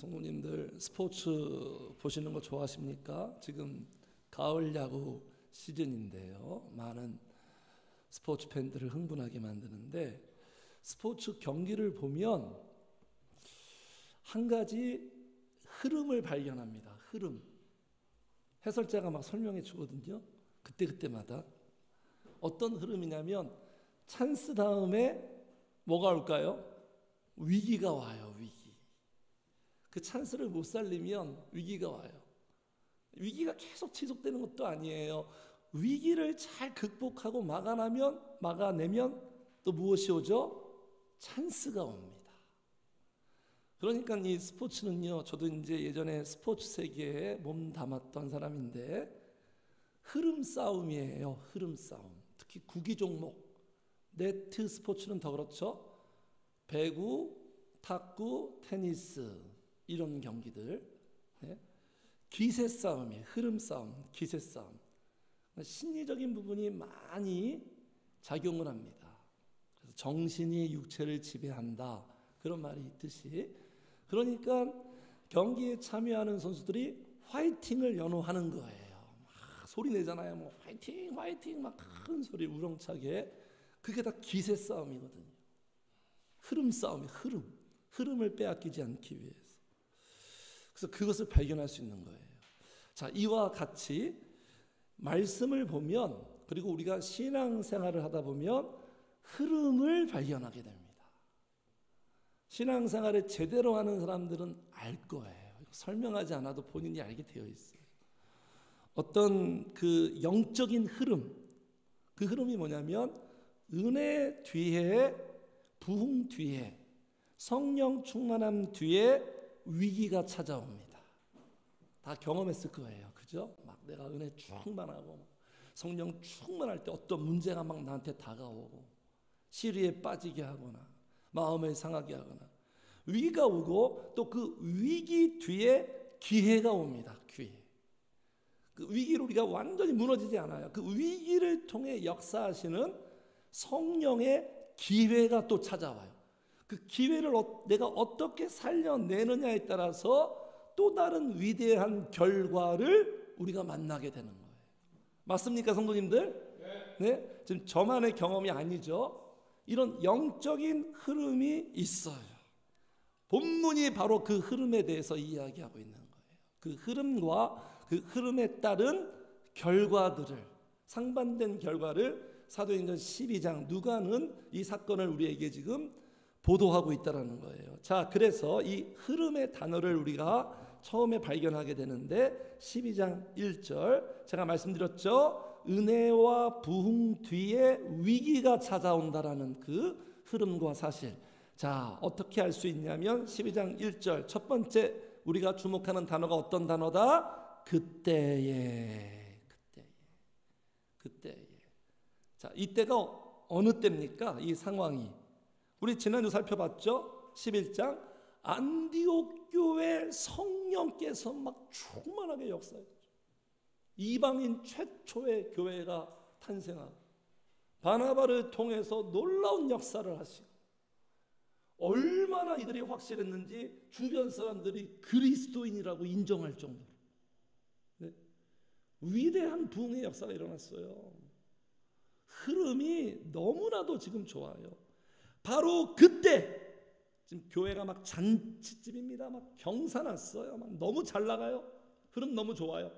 성도님들 스포츠 보시는 거 좋아하십니까? 지금 가을 야구 시즌인데요. 많은 스포츠 팬들을 흥분하게 만드는데 스포츠 경기를 보면 한 가지 흐름을 발견합니다. 흐름. 해설자가 막 설명해 주거든요. 그때마다. 어떤 흐름이냐면 찬스 다음에 뭐가 올까요? 위기가 와요. 위기. 그 찬스를 못 살리면 위기가 와요. 위기가 계속 지속되는 것도 아니에요. 위기를 잘 극복하고 막아내면 또 무엇이 오죠? 찬스가 옵니다. 그러니까 이 스포츠는요, 저도 이제 예전에 스포츠 세계에 몸 담았던 사람인데 흐름 싸움이에요. 흐름 싸움. 특히 구기 종목, 네트 스포츠는 더 그렇죠. 배구, 탁구, 테니스 이런 경기들, 네? 기세 싸움이에요. 흐름 싸움, 기세 싸움. 심리적인 부분이 많이 작용을 합니다. 그래서 정신이 육체를 지배한다 그런 말이 있듯이, 그러니까 경기에 참여하는 선수들이 화이팅을 연호하는 거예요. 막 소리 내잖아요. 뭐 화이팅, 화이팅, 막 큰 소리 우렁차게. 그게 다 기세 싸움이거든요. 흐름 싸움이 흐름을 빼앗기지 않기 위해서. 그래서 그것을 발견할 수 있는 거예요. 자, 이와 같이 말씀을 보면, 그리고 우리가 신앙생활을 하다 보면 흐름을 발견하게 됩니다. 신앙생활을 제대로 하는 사람들은 알 거예요. 설명하지 않아도 본인이 알게 되어 있어요. 어떤 그 영적인 흐름, 그 흐름이 뭐냐면 은혜 뒤에, 부흥 뒤에, 성령 충만함 뒤에 위기가 찾아옵니다. 다 경험했을 거예요. 그죠? 막 내가 은혜 충만하고 성령 충만할 때 어떤 문제가 막 나한테 다가오고 시리에 빠지게 하거나 마음을 상하게 하거나 위기가 오고 또 그 위기 뒤에 기회가 옵니다. 기회. 그 위기로 우리가 완전히 무너지지 않아요. 그 위기를 통해 역사하시는 성령의 기회가 또 찾아와요. 그 기회를 내가 어떻게 살려내느냐에 따라서 또 다른 위대한 결과를 우리가 만나게 되는 거예요. 맞습니까, 성도님들? 네? 지금 저만의 경험이 아니죠. 이런 영적인 흐름이 있어요. 본문이 바로 그 흐름에 대해서 이야기하고 있는 거예요. 그 흐름과 그 흐름에 따른 결과들을, 상반된 결과를 사도행전 12장 누가는 이 사건을 우리에게 지금 보도하고 있다는 거예요. 자, 그래서 이 흐름의 단어를 우리가 처음에 발견하게 되는데 12장 1절 제가 말씀드렸죠. 은혜와 부흥 뒤에 위기가 찾아온다라는 그 흐름과 사실. 자, 어떻게 알 수 있냐면 12장 1절 첫 번째 우리가 주목하는 단어가 어떤 단어다? 그때에. 자, 이때가 어느 때입니까? 이 상황이. 우리 지난주 살펴봤죠? 11장 안디옥 교회 성령께서 막 충만하게 역사했죠. 이방인 최초의 교회가 탄생하고 바나바를 통해서 놀라운 역사를 하시고 얼마나 이들이 확실했는지 주변 사람들이 그리스도인이라고 인정할 정도로, 네? 위대한 부흥의 역사가 일어났어요. 흐름이 너무나도 지금 좋아요. 바로 그때 지금 교회가 막 잔치집입니다. 막 경사났어요. 막 너무 잘 나가요. 흐름 너무 좋아요.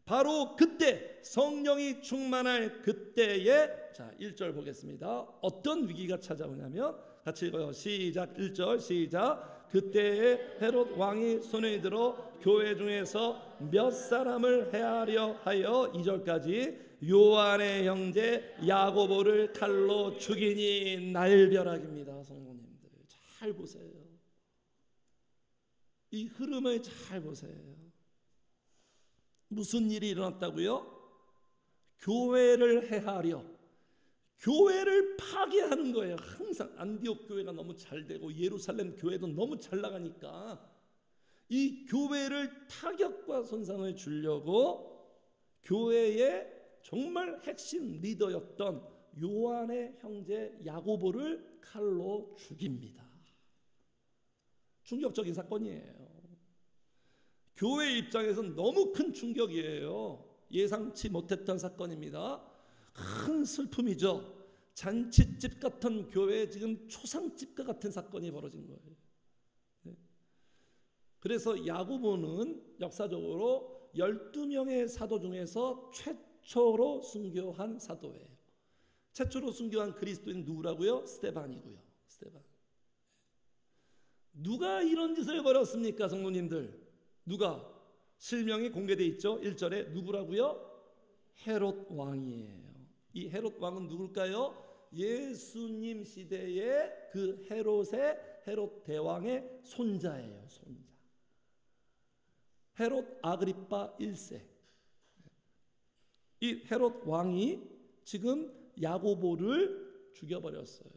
바로 그때 성령이 충만할 그때에, 자 1절 보겠습니다. 어떤 위기가 찾아오냐면 같이 읽어요. 시작. 1절 시작. 그때에 헤롯 왕이 손에 들어 교회 중에서 몇 사람을 해하려 하여 2절까지 요한의 형제 야고보를 칼로 죽이니 날벼락입니다. 성도님들 잘 보세요. 이 흐름을 잘 보세요. 무슨 일이 일어났다고요? 교회를 해하려, 교회를 파괴하는 거예요. 항상 안디옥 교회가 너무 잘 되고 예루살렘 교회도 너무 잘 나가니까 이 교회를 타격과 손상을 주려고 교회의 정말 핵심 리더였던 요한의 형제 야고보를 칼로 죽입니다. 충격적인 사건이에요. 교회 입장에서는 너무 큰 충격이에요. 예상치 못했던 사건입니다. 큰 슬픔이죠. 잔치집 같은 교회에 지금 초상집과 같은 사건이 벌어진 거예요. 네. 그래서 야고보는 역사적으로 12명의 사도 중에서 최초로 순교한 사도예요. 최초로 순교한 그리스도인 누구라고요? 스데반이고요. 스데반. 누가 이런 짓을 벌였습니까, 성도님들? 누가? 실명이 공개되어 있죠. 1절에 누구라고요? 헤롯 왕이에요. 이 헤롯 왕은 누굴까요? 예수님 시대의 그 헤롯 대왕의 손자예요. 손자. 헤롯 아그리파 1세. 이 헤롯 왕이 지금 야고보를 죽여버렸어요.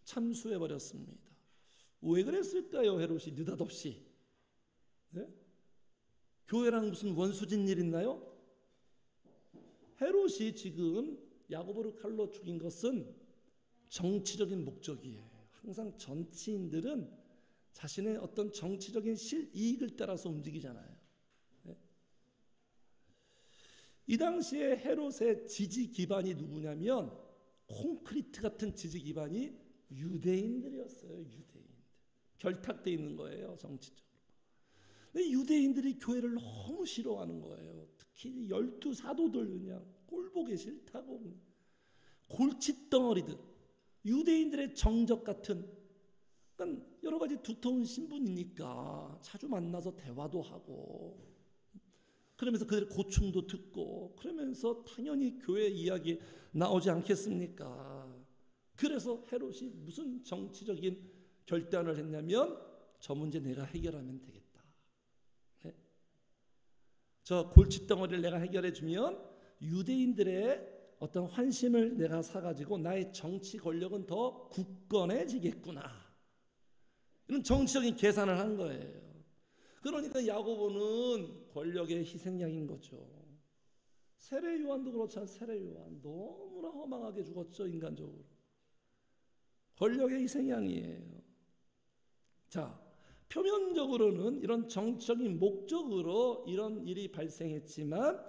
참수해버렸습니다. 왜 그랬을까요? 헤롯이 느닷없이. 네? 교회랑 무슨 원수진 일 있나요? 헤롯이 지금 야고보를 칼로 죽인 것은 정치적인 목적이에요. 항상 정치인들은 자신의 어떤 정치적인 실이익을 따라서 움직이잖아요. 네? 이 당시에 헤롯의 지지 기반이 누구냐면 콘크리트 같은 지지 기반이 유대인들이었어요. 유대인들. 결탁되어 있는 거예요. 정치적으로. 근데 유대인들이 교회를 너무 싫어하는 거예요. 특히 12사도들 그냥 꼴보기 싫다고 골칫덩어리듯 유대인들의 정적 같은, 그러니까 여러 가지 두터운 신분이니까 자주 만나서 대화도 하고 그러면서 그들의 고충도 듣고 그러면서 당연히 교회 이야기 나오지 않겠습니까? 그래서 헤롯이 무슨 정치적인 결단을 했냐면 저 문제 내가 해결하면 되겠다. 네? 저 골칫덩어리를 내가 해결해 주면 유대인들의 어떤 환심을 내가 사가지고 나의 정치 권력은 더 굳건해지겠구나. 이런 정치적인 계산을 한 거예요. 그러니까 야고보는 권력의 희생양인 거죠. 세례 요한도 그렇잖아요. 세례 요한 너무나 허망하게 죽었죠. 인간적으로. 권력의 희생양이에요. 자, 표면적으로는 이런 정치적인 목적으로 이런 일이 발생했지만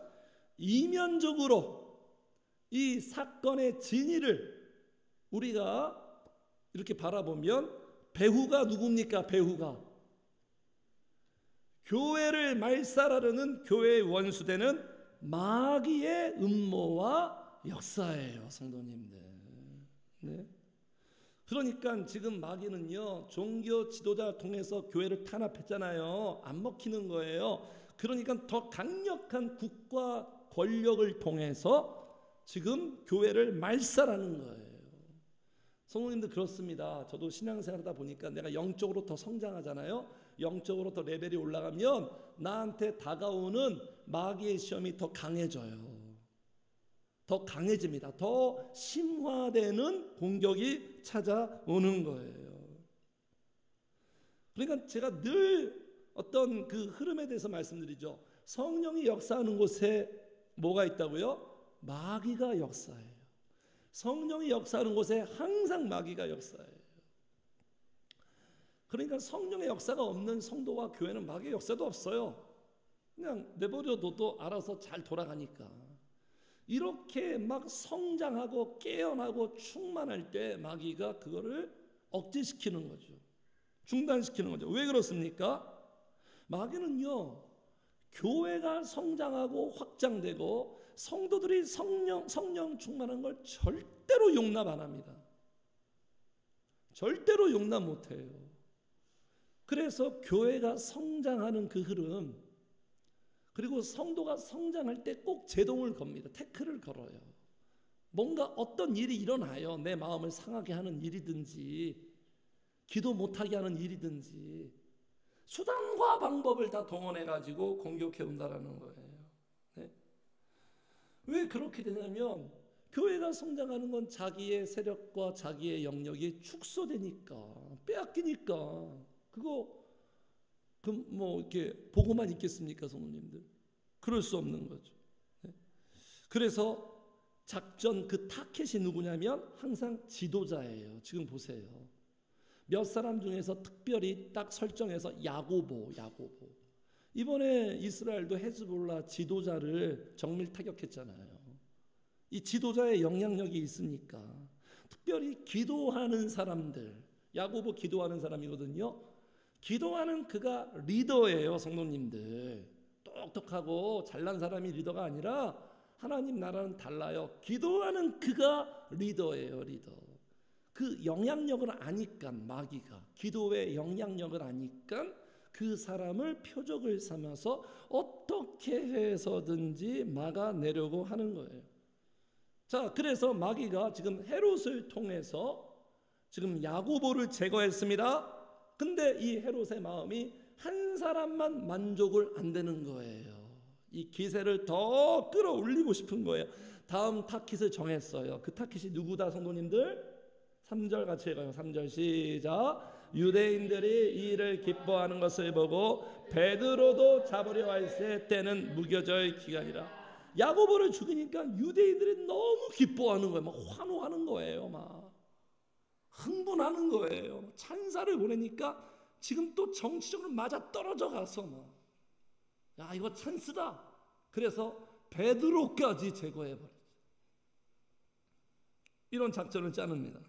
이면적으로 이 사건의 진위를 우리가 이렇게 바라보면 배후가 누굽니까? 배후가 교회를 말살하려는 교회의 원수되는 마귀의 음모와 역사예요, 성도님들. 네. 그러니까 지금 마귀는요, 종교 지도자 통해서 교회를 탄압했잖아요. 안 먹히는 거예요. 그러니까 더 강력한 국가 권력을 통해서 지금 교회를 말살하는 거예요. 성도님들 그렇습니다. 저도 신앙생활하다 보니까 내가 영적으로 더 성장하잖아요. 영적으로 더 레벨이 올라가면 나한테 다가오는 마귀의 시험이 더 강해져요. 더 강해집니다. 더 심화되는 공격이 찾아오는 거예요. 그러니까 제가 늘 어떤 그 흐름에 대해서 말씀드리죠. 성령이 역사하는 곳에 뭐가 있다고요? 마귀가 역사해요. 성령이 역사하는 곳에 항상 마귀가 역사해요. 그러니까 성령의 역사가 없는 성도와 교회는 마귀의 역사도 없어요. 그냥 내버려둬도 알아서 잘 돌아가니까. 이렇게 막 성장하고 깨어나고 충만할 때 마귀가 그거를 억제시키는 거죠. 중단시키는 거죠. 왜 그렇습니까? 마귀는요, 교회가 성장하고 확장되고 성도들이 성령 충만한 걸 절대로 용납 안 합니다. 절대로 용납 못 해요. 그래서 교회가 성장하는 그 흐름, 그리고 성도가 성장할 때 꼭 제동을 겁니다. 태클을 걸어요. 뭔가 어떤 일이 일어나요. 내 마음을 상하게 하는 일이든지 기도 못하게 하는 일이든지 수단과 방법을 다 동원해가지고 공격해 온다라는 거예요. 네? 왜 그렇게 되냐면 교회가 성장하는 건 자기의 세력과 자기의 영역이 축소되니까, 빼앗기니까. 그거 뭐 이렇게 보고만 있겠습니까, 성도님들? 그럴 수 없는 거죠. 네? 그래서 작전 그 타켓이 누구냐면 항상 지도자예요. 지금 보세요. 몇 사람 중에서 특별히 딱 설정해서 야고보. 이번에 이스라엘도 헤즈볼라 지도자를 정밀 타격했잖아요. 이 지도자의 영향력이 있으니까 특별히 기도하는 사람들, 야고보 기도하는 사람이거든요. 기도하는 그가 리더예요. 성도님들, 똑똑하고 잘난 사람이 리더가 아니라 하나님 나라는 달라요. 기도하는 그가 리더예요. 리더. 그 영향력을 아니까, 마귀가 기도의 영향력을 아니까 그 사람을 표적을 삼아서 어떻게 해서든지 막아내려고 하는 거예요. 자, 그래서 마귀가 지금 헤롯을 통해서 지금 야고보를 제거했습니다. 근데 이 헤롯의 마음이 한 사람만 만족을 안 되는 거예요. 이 기세를 더 끌어올리고 싶은 거예요. 다음 타깃을 정했어요. 그 타깃이 누구다, 성도님들? 3절 같이 읽어요. 3절 시작. 유대인들이 이 일을 기뻐하는 것을 보고 베드로도 잡으려 할세 때는 무교절 기간이라. 야고보를 죽이니까 유대인들이 너무 기뻐하는 거예요. 막 환호하는 거예요. 막 흥분하는 거예요. 찬사를 보내니까 지금 또 정치적으로 맞아 떨어져 가서 막, 야, 이거 찬스다. 그래서 베드로까지 제거해버렸죠. 이런 작전을 짜릅니다.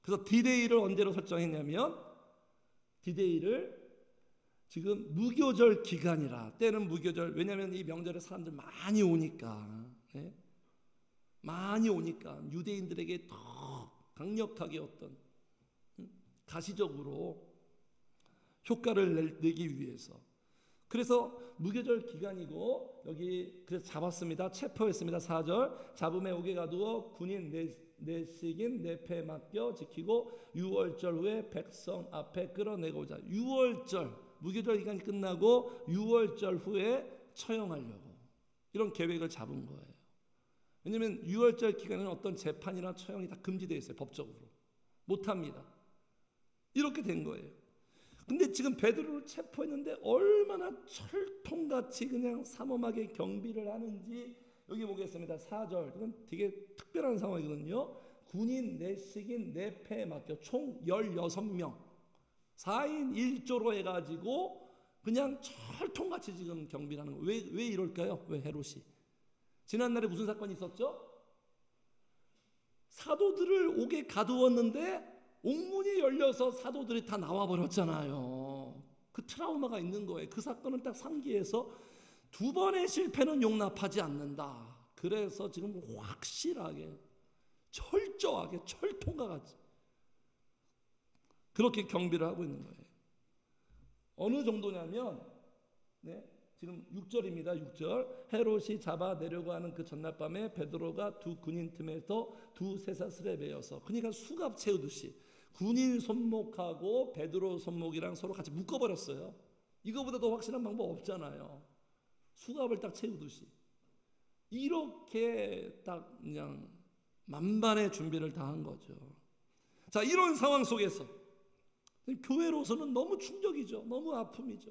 그래서 디데이를 언제로 설정했냐면, 디데이를 지금 무교절 기간이라. 때는 무교절. 왜냐하면 이 명절에 사람들 많이 오니까, 많이 오니까 유대인들에게 더 강력하게 어떤 가시적으로 효과를 내기 위해서. 그래서 무교절 기간이고, 여기 그래서 잡았습니다. 체포했습니다. 4절. 잡음에 옥에 가두어 군인 내식인 내패에 맡겨 지키고 6월절 후에 백성 앞에 끌어내고자. 6월절 무교절 기간이 끝나고 6월절 후에 처형하려고 이런 계획을 잡은 거예요. 왜냐하면 6월절 기간에는 어떤 재판이나 처형이 다 금지되어 있어요. 법적으로 못합니다. 이렇게 된 거예요. 근데 지금 베드로를 체포했는데 얼마나 철통같이 그냥 삼엄하게 경비를 하는지 여기 보겠습니다. 4절. 이건 되게 특별한 상황이거든요. 군인 내식인 내패에 맡겨 총 16명 4인 1조로 해가지고 그냥 철통같이 지금 경비를 하는 거예요. 왜 이럴까요? 왜 헤롯이? 지난날에 무슨 사건이 있었죠? 사도들을 옥에 가두었는데 옥문이 열려서 사도들이 다 나와버렸잖아요. 그 트라우마가 있는 거예요. 그 사건을 딱 상기해서 2번의 실패는 용납하지 않는다. 그래서 지금 확실하게 철저하게 철통과 같이 그렇게 경비를 하고 있는 거예요. 어느 정도냐면 지금 6절입니다. 6절. 헤롯이 잡아내려고 하는 그 전날 밤에 베드로가 두 군인 틈에서 두 쇠사슬에 매여서, 그러니까 수갑 채우듯이 군인 손목하고 베드로 손목이랑 서로 같이 묶어버렸어요. 이거보다 더 확실한 방법 없잖아요. 수갑을 딱 채우듯이 이렇게 딱 그냥 만반의 준비를 다 한 거죠. 자, 이런 상황 속에서 교회로서는 너무 충격이죠. 너무 아픔이죠.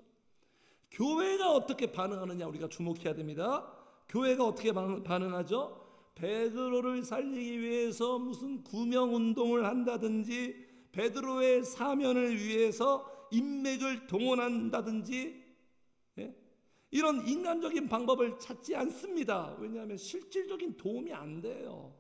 교회가 어떻게 반응하느냐 우리가 주목해야 됩니다. 교회가 어떻게 반응하죠? 베드로를 살리기 위해서 무슨 구명운동을 한다든지, 베드로의 사면을 위해서 인맥을 동원한다든지, 이런 인간적인 방법을 찾지 않습니다. 왜냐하면 실질적인 도움이 안 돼요.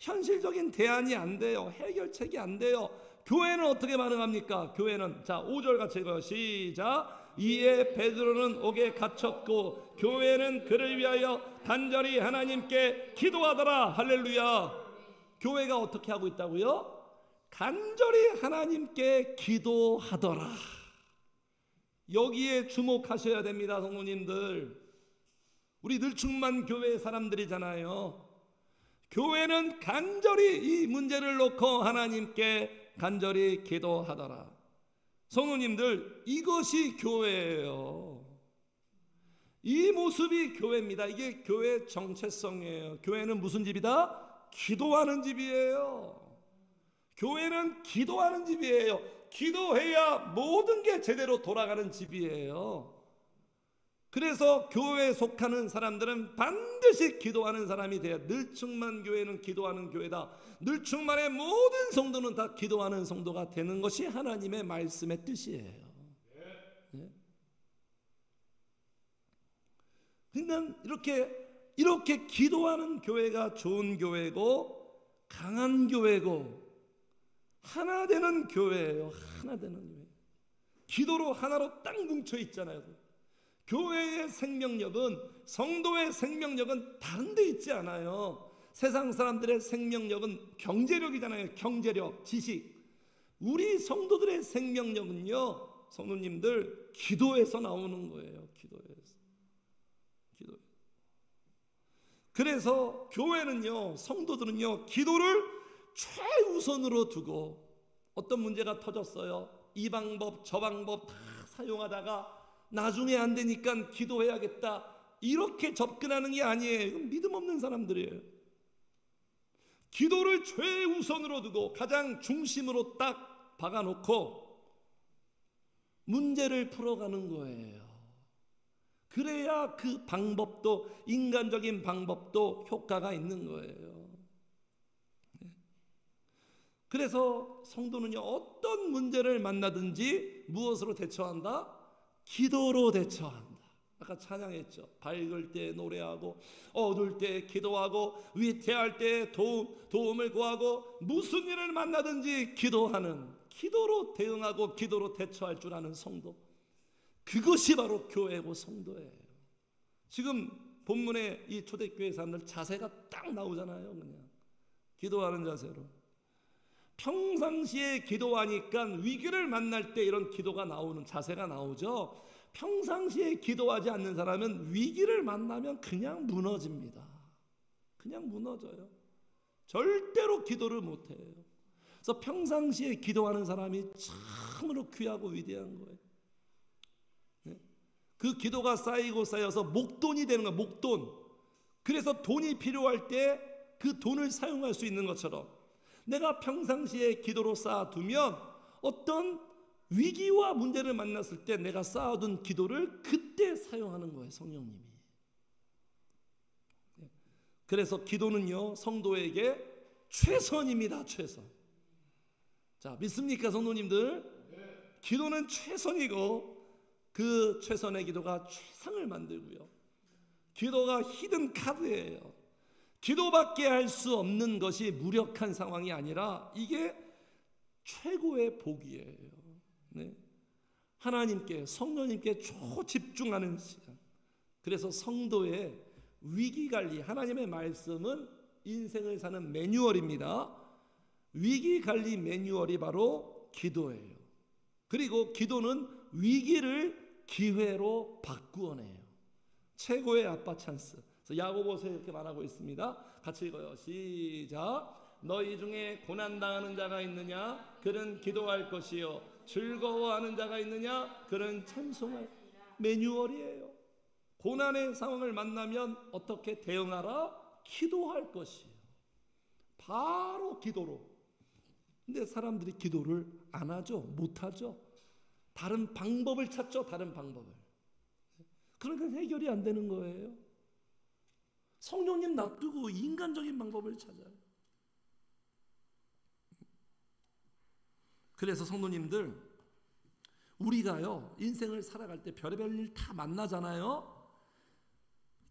현실적인 대안이 안 돼요. 해결책이 안 돼요. 교회는 어떻게 반응합니까? 교회는, 자, 5절 같이 읽어요. 시작. 이에 베드로는 옥에 갇혔고 교회는 그를 위하여 간절히 하나님께 기도하더라. 할렐루야. 교회가 어떻게 하고 있다고요? 간절히 하나님께 기도하더라. 여기에 주목하셔야 됩니다. 성도님들, 우리 늘충만 교회 사람들이잖아요. 교회는 간절히 이 문제를 놓고 하나님께 간절히 기도하더라. 성도님들, 이것이 교회예요. 이 모습이 교회입니다. 이게 교회 정체성이에요. 교회는 무슨 집이다? 기도하는 집이에요. 교회는 기도하는 집이에요. 기도해야 모든 게 제대로 돌아가는 집이에요. 그래서 교회에 속하는 사람들은 반드시 기도하는 사람이 돼야, 늘충만 교회는 기도하는 교회다, 늘충만의 모든 성도는 다 기도하는 성도가 되는 것이 하나님의 말씀의 뜻이에요. 네? 그러니까 이렇게 기도하는 교회가 좋은 교회고 강한 교회고 하나 되는 교회예요. 하나 되는 교회. 기도로 하나로 딱 뭉쳐 있잖아요. 교회의 생명력은, 성도의 생명력은 다른 데 있지 않아요. 세상 사람들의 생명력은 경제력이잖아요. 경제력, 지식. 우리 성도들의 생명력은요, 성도님들, 기도에서 나오는 거예요. 기도에서. 그래서 교회는요, 성도들은요, 기도를 최우선으로 두고, 어떤 문제가 터졌어요, 이 방법 저 방법 다 사용하다가 나중에 안 되니까 기도해야겠다, 이렇게 접근하는 게 아니에요. 이건 믿음 없는 사람들이에요. 기도를 최우선으로 두고 가장 중심으로 딱 박아놓고 문제를 풀어가는 거예요. 그래야 그 방법도, 인간적인 방법도 효과가 있는 거예요. 그래서 성도는요, 어떤 문제를 만나든지 무엇으로 대처한다? 기도로 대처한다. 아까 찬양했죠. 밝을 때 노래하고, 어두울 때 기도하고, 위태할 때 도움을 구하고, 무슨 일을 만나든지 기도하는, 기도로 대응하고 기도로 대처할 줄 아는 성도, 그것이 바로 교회고 성도예요. 지금 본문에 이 초대교회 사람들 자세가 딱 나오잖아요. 그냥 기도하는 자세로. 평상시에 기도하니까 위기를 만날 때 이런 기도가 나오는 자세가 나오죠. 평상시에 기도하지 않는 사람은 위기를 만나면 그냥 무너집니다. 그냥 무너져요. 절대로 기도를 못해요. 그래서 평상시에 기도하는 사람이 참으로 귀하고 위대한 거예요. 그 기도가 쌓이고 쌓여서 목돈이 되는 거예요. 목돈. 그래서 돈이 필요할 때 그 돈을 사용할 수 있는 것처럼, 내가 평상시에 기도로 쌓아두면 어떤 위기와 문제를 만났을 때 내가 쌓아둔 기도를 그때 사용하는 거예요. 성령님이. 그래서 기도는요, 성도에게 최선입니다. 최선. 자, 믿습니까, 성도님들? 기도는 최선이고, 그 최선의 기도가 최상을 만들고요, 기도가 히든 카드예요. 기도밖에 할 수 없는 것이 무력한 상황이 아니라 이게 최고의 복이에요. 네. 하나님께, 성령님께 초집중하는 시간. 그래서 성도의 위기관리, 하나님의 말씀은 인생을 사는 매뉴얼입니다. 위기관리 매뉴얼이 바로 기도예요. 그리고 기도는 위기를 기회로 바꾸어내요. 최고의 아빠 찬스. 그래서 야고보서에 이렇게 말하고 있습니다. 같이 읽어요. 시작. 너희 중에 고난당하는 자가 있느냐? 그는 기도할 것이요. 즐거워하는 자가 있느냐? 그는 찬송할. 매뉴얼이에요. 고난의 상황을 만나면 어떻게 대응하라? 기도할 것이에요. 바로 기도로. 근데 사람들이 기도를 안 하죠. 못 하죠. 다른 방법을 찾죠. 다른 방법을. 그러니까 해결이 안 되는 거예요. 성령님 놔두고 인간적인 방법을 찾아요. 그래서 성도님들, 우리가요, 인생을 살아갈 때 별의별 일 다 만나잖아요.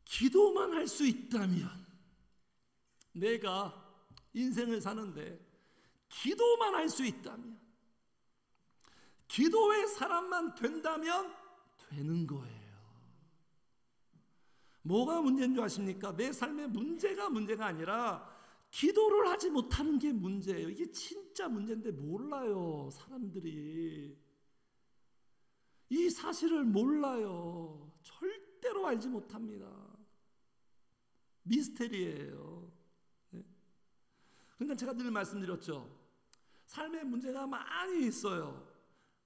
기도만 할 수 있다면, 내가 인생을 사는데 기도만 할 수 있다면, 기도의 사람만 된다면 되는 거예요. 뭐가 문제인 줄 아십니까? 내 삶의 문제가 아니라 기도를 하지 못하는 게 문제예요. 이게 진짜 문제인데 몰라요. 사람들이 이 사실을 몰라요. 절대로 알지 못합니다. 미스테리예요. 네? 그러니까 제가 늘 말씀드렸죠. 삶의 문제가 많이 있어요.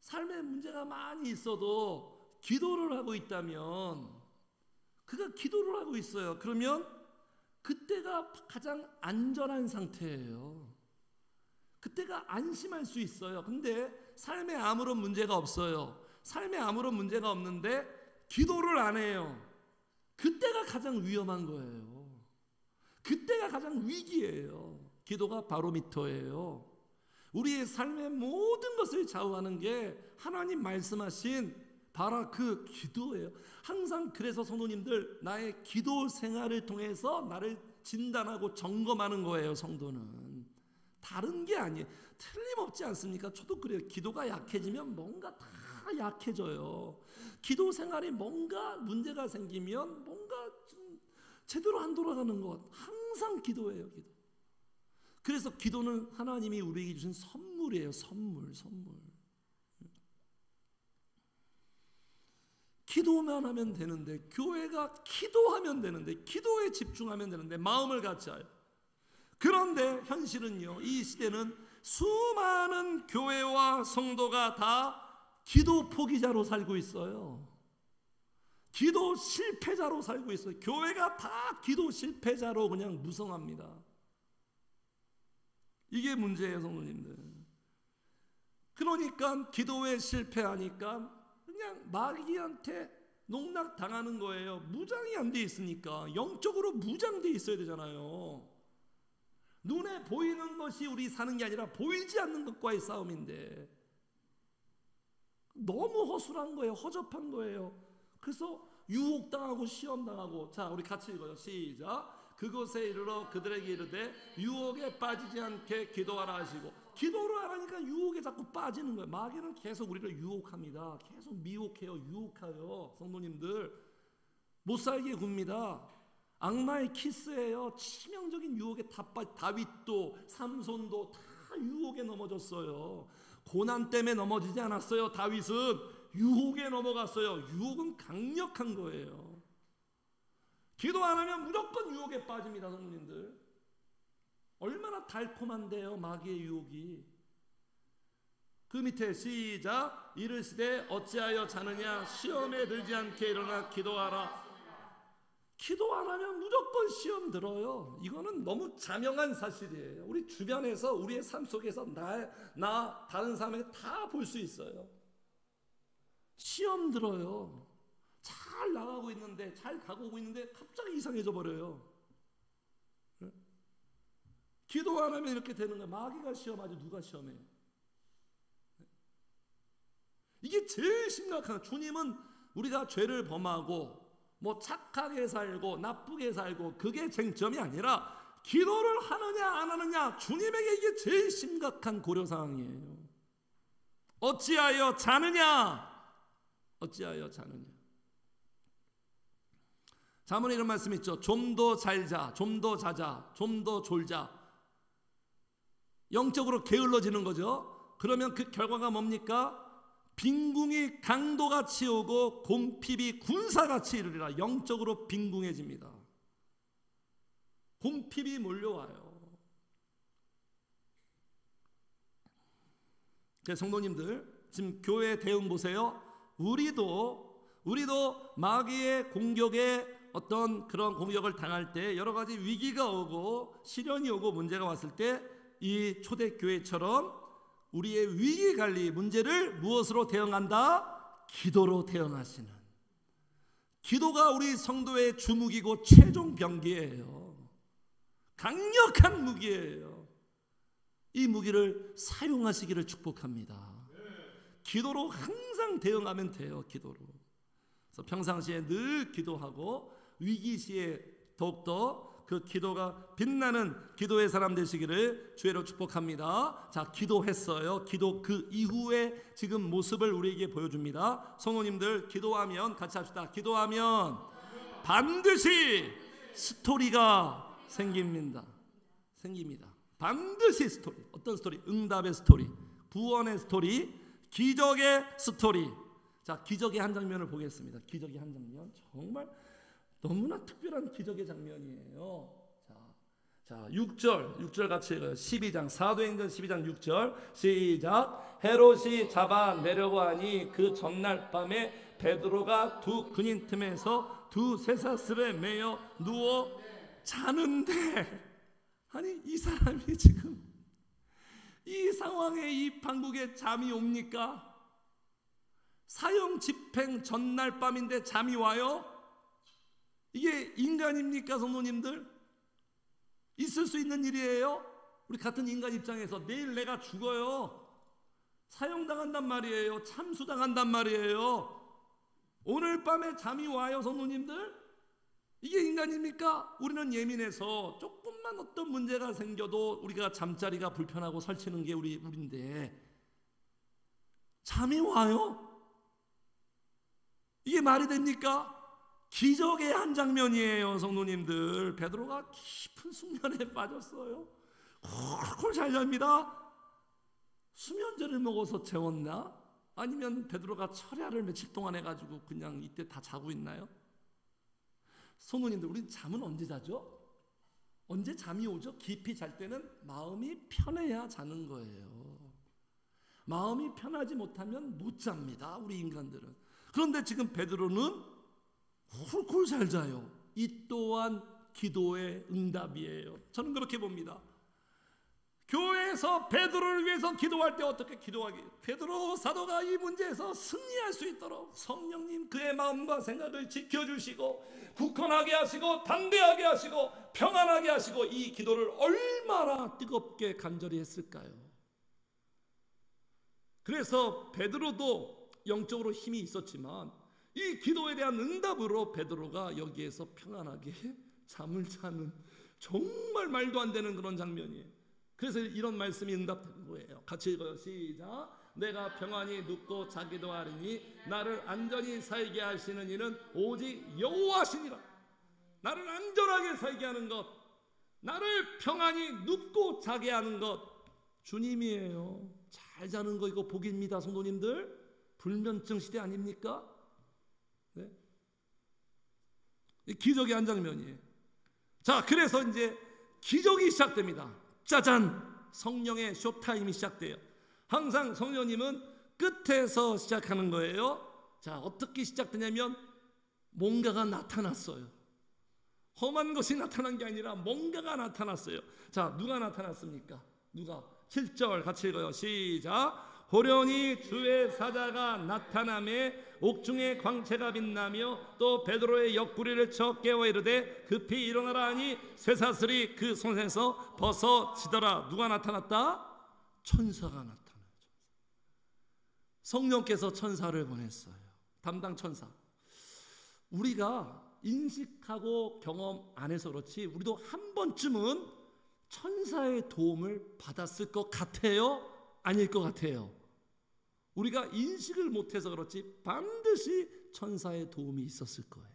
삶의 문제가 많이 있어도 기도를 하고 있다면, 그가 기도를 하고 있어요. 그러면 그때가 가장 안전한 상태예요. 그때가 안심할 수 있어요. 근데 삶에 아무런 문제가 없어요. 삶에 아무런 문제가 없는데 기도를 안 해요. 그때가 가장 위험한 거예요. 그때가 가장 위기예요. 기도가 바로미터예요. 우리의 삶의 모든 것을 좌우하는 게 하나님 말씀하신 바로 그 기도예요. 항상 그래서 성도님들, 나의 기도 생활을 통해서 나를 진단하고 점검하는 거예요. 성도는 다른 게 아니에요. 틀림없지 않습니까? 저도 그래요. 기도가 약해지면 뭔가 다 약해져요. 기도 생활이 뭔가 문제가 생기면 뭔가 좀 제대로 안 돌아가는 것, 항상 기도예요. 기도. 그래서 기도는 하나님이 우리에게 주신 선물이에요. 선물. 기도만 하면 되는데, 교회가 기도하면 되는데, 기도에 집중하면 되는데 마음을 같이 하여. 그런데 현실은요, 이 시대는 수많은 교회와 성도가 다 기도 포기자로 살고 있어요. 기도 실패자로 살고 있어요. 교회가 다 기도 실패자로 그냥 무성합니다. 이게 문제예요, 성도님들. 그러니까 기도에 실패하니까 그냥 마귀한테 농락당하는 거예요. 무장이 안 돼 있으니까. 영적으로 무장돼 있어야 되잖아요. 눈에 보이는 것이 우리 사는 게 아니라 보이지 않는 것과의 싸움인데 너무 허술한 거예요. 허접한 거예요. 그래서 유혹당하고 시험당하고. 자, 우리 같이 읽어요. 시작. 그곳에 이르러 그들에게 이르되 유혹에 빠지지 않게 기도하라 하시고. 기도를 안 하니까 유혹에 자꾸 빠지는 거예요. 마귀는 계속 우리를 유혹합니다. 계속 미혹해요. 유혹해요. 성도님들 못 살게 굽니다. 악마의 키스예요. 치명적인 유혹에 다윗도 삼손도 다 유혹에 넘어졌어요. 고난 때문에 넘어지지 않았어요. 다윗은 유혹에 넘어갔어요. 유혹은 강력한 거예요. 기도 안 하면 무조건 유혹에 빠집니다. 성도님들 얼마나 달콤한데요, 마귀의 유혹이. 그 밑에 시작. 이르시되 어찌하여 자느냐, 시험에 들지 않게 일어나 기도하라. 기도 안 하면 무조건 시험 들어요. 이거는 너무 자명한 사실이에요. 우리 주변에서, 우리의 삶 속에서 나 다른 사람에게 다 볼 수 있어요. 시험 들어요. 잘 나가고 있는데, 잘 가고 있는데 갑자기 이상해져 버려요. 기도 안 하면 이렇게 되는 거예요. 마귀가 시험하지 누가 시험해. 이게 제일 심각한. 주님은 우리가 죄를 범하고 뭐 착하게 살고 나쁘게 살고 그게 쟁점이 아니라 기도를 하느냐 안 하느냐, 주님에게 이게 제일 심각한 고려사항이에요. 어찌하여 자느냐, 어찌하여 자느냐. 자문에 이런 말씀 있죠. 좀 더 잘 자, 좀 더 자자, 좀 더 졸자. 영적으로 게을러지는 거죠. 그러면 그 결과가 뭡니까? 빈궁이 강도같이 오고 곰핍이 군사같이 이르리라. 영적으로 빈궁해집니다. 곰핍이 몰려와요. 성도님들 지금 교회 대응 보세요. 우리도 마귀의 공격에 어떤 그런 공격을 당할 때, 여러 가지 위기가 오고 시련이 오고 문제가 왔을 때 이 초대교회처럼 우리의 위기관리 문제를 무엇으로 대응한다? 기도로 대응하시는. 기도가 우리 성도의 주무기고 최종 병기예요. 강력한 무기예요. 이 무기를 사용하시기를 축복합니다. 기도로 항상 대응하면 돼요. 기도로. 그래서 평상시에 늘 기도하고 위기 시에 더욱더 그 기도가 빛나는 기도의 사람 되시기를 주의로 축복합니다. 자, 기도했어요. 기도 그 이후에 지금 모습을 우리에게 보여줍니다. 성도님들 기도하면 같이 합시다. 기도하면 반드시 스토리가 생깁니다. 반드시 스토리. 어떤 스토리? 응답의 스토리, 구원의 스토리, 기적의 스토리. 자, 기적의 한 장면을 보겠습니다. 기적의 한 장면. 정말 너무나 특별한 기적의 장면이에요. 자, 6절 같이 읽어요. 12장 사도행전 12장 6절 시작. 헤롯이 잡아내려고 하니 그 전날 밤에 베드로가 두 근인 틈에서 두 쇠사슬에 매여 누워 자는데, 아니 이 사람이 지금 이 상황에 이 판국에 잠이 옵니까? 사형 집행 전날 밤인데 잠이 와요? 이게 인간입니까, 성도님들? 있을 수 있는 일이에요? 우리 같은 인간 입장에서 내일 내가 죽어요. 사형당한단 말이에요. 참수당한단 말이에요. 오늘 밤에 잠이 와요, 성도님들? 이게 인간입니까? 우리는 예민해서 조금만 어떤 문제가 생겨도 우리가 잠자리가 불편하고 설치는 게 우리인데 잠이 와요? 이게 말이 됩니까? 기적의 한 장면이에요, 성도님들. 베드로가 깊은 숙면에 빠졌어요. 콜콜 잘 잡니다. 수면제를 먹어서 재웠나? 아니면 베드로가 철야를 며칠 동안 해가지고 그냥 이때 다 자고 있나요? 성도님들, 우리 잠은 언제 자죠? 언제 잠이 오죠? 깊이 잘 때는 마음이 편해야 자는 거예요. 마음이 편하지 못하면 못 잡니다, 우리 인간들은. 그런데 지금 베드로는 훌훌 잘 자요. 이 또한 기도의 응답이에요. 저는 그렇게 봅니다. 교회에서 베드로를 위해서 기도할 때 어떻게 기도하기? 베드로 사도가 이 문제에서 승리할 수 있도록 성령님 그의 마음과 생각을 지켜주시고 굳건하게 하시고 담대하게 하시고 평안하게 하시고 이 기도를 얼마나 뜨겁게 간절히 했을까요? 그래서 베드로도 영적으로 힘이 있었지만 이 기도에 대한 응답으로 베드로가 여기에서 평안하게 잠을 자는, 정말 말도 안 되는 그런 장면이에요. 그래서 이런 말씀이 응답된 거예요. 같이 읽어요. 시작. 내가 평안히 눕고 자기도 하리니 나를 안전히 살게 하시는 이는 오직 여호와시니라. 나를 안전하게 살게 하는 것, 나를 평안히 눕고 자게 하는 것, 주님이에요. 잘 자는 거 이거 복입니다, 성도님들. 불면증 시대 아닙니까? 네? 기적의 한 장면이에요. 자, 그래서 이제 기적이 시작됩니다. 짜잔! 성령의 쇼타임이 시작돼요. 항상 성령님은 끝에서 시작하는 거예요. 자, 어떻게 시작되냐면 뭔가가 나타났어요. 험한 것이 나타난 게 아니라 뭔가가 나타났어요. 자, 누가 나타났습니까? 누가? 7절 같이 읽어요. 시작. 호련히 주의 사자가 나타나매 옥중에 광채가 빛나며 또 베드로의 옆구리를 쳐 깨워 이르되 급히 일어나라 하니 쇠사슬이 그 손에서 벗어지더라. 누가 나타났다? 천사가 나타나요. 성령께서 천사를 보냈어요. 담당 천사. 우리가 인식하고 경험 안 해서 그렇지 우리도 한 번쯤은 천사의 도움을 받았을 것 같아요? 아닐 것 같아요? 우리가 인식을 못해서 그렇지 반드시 천사의 도움이 있었을 거예요.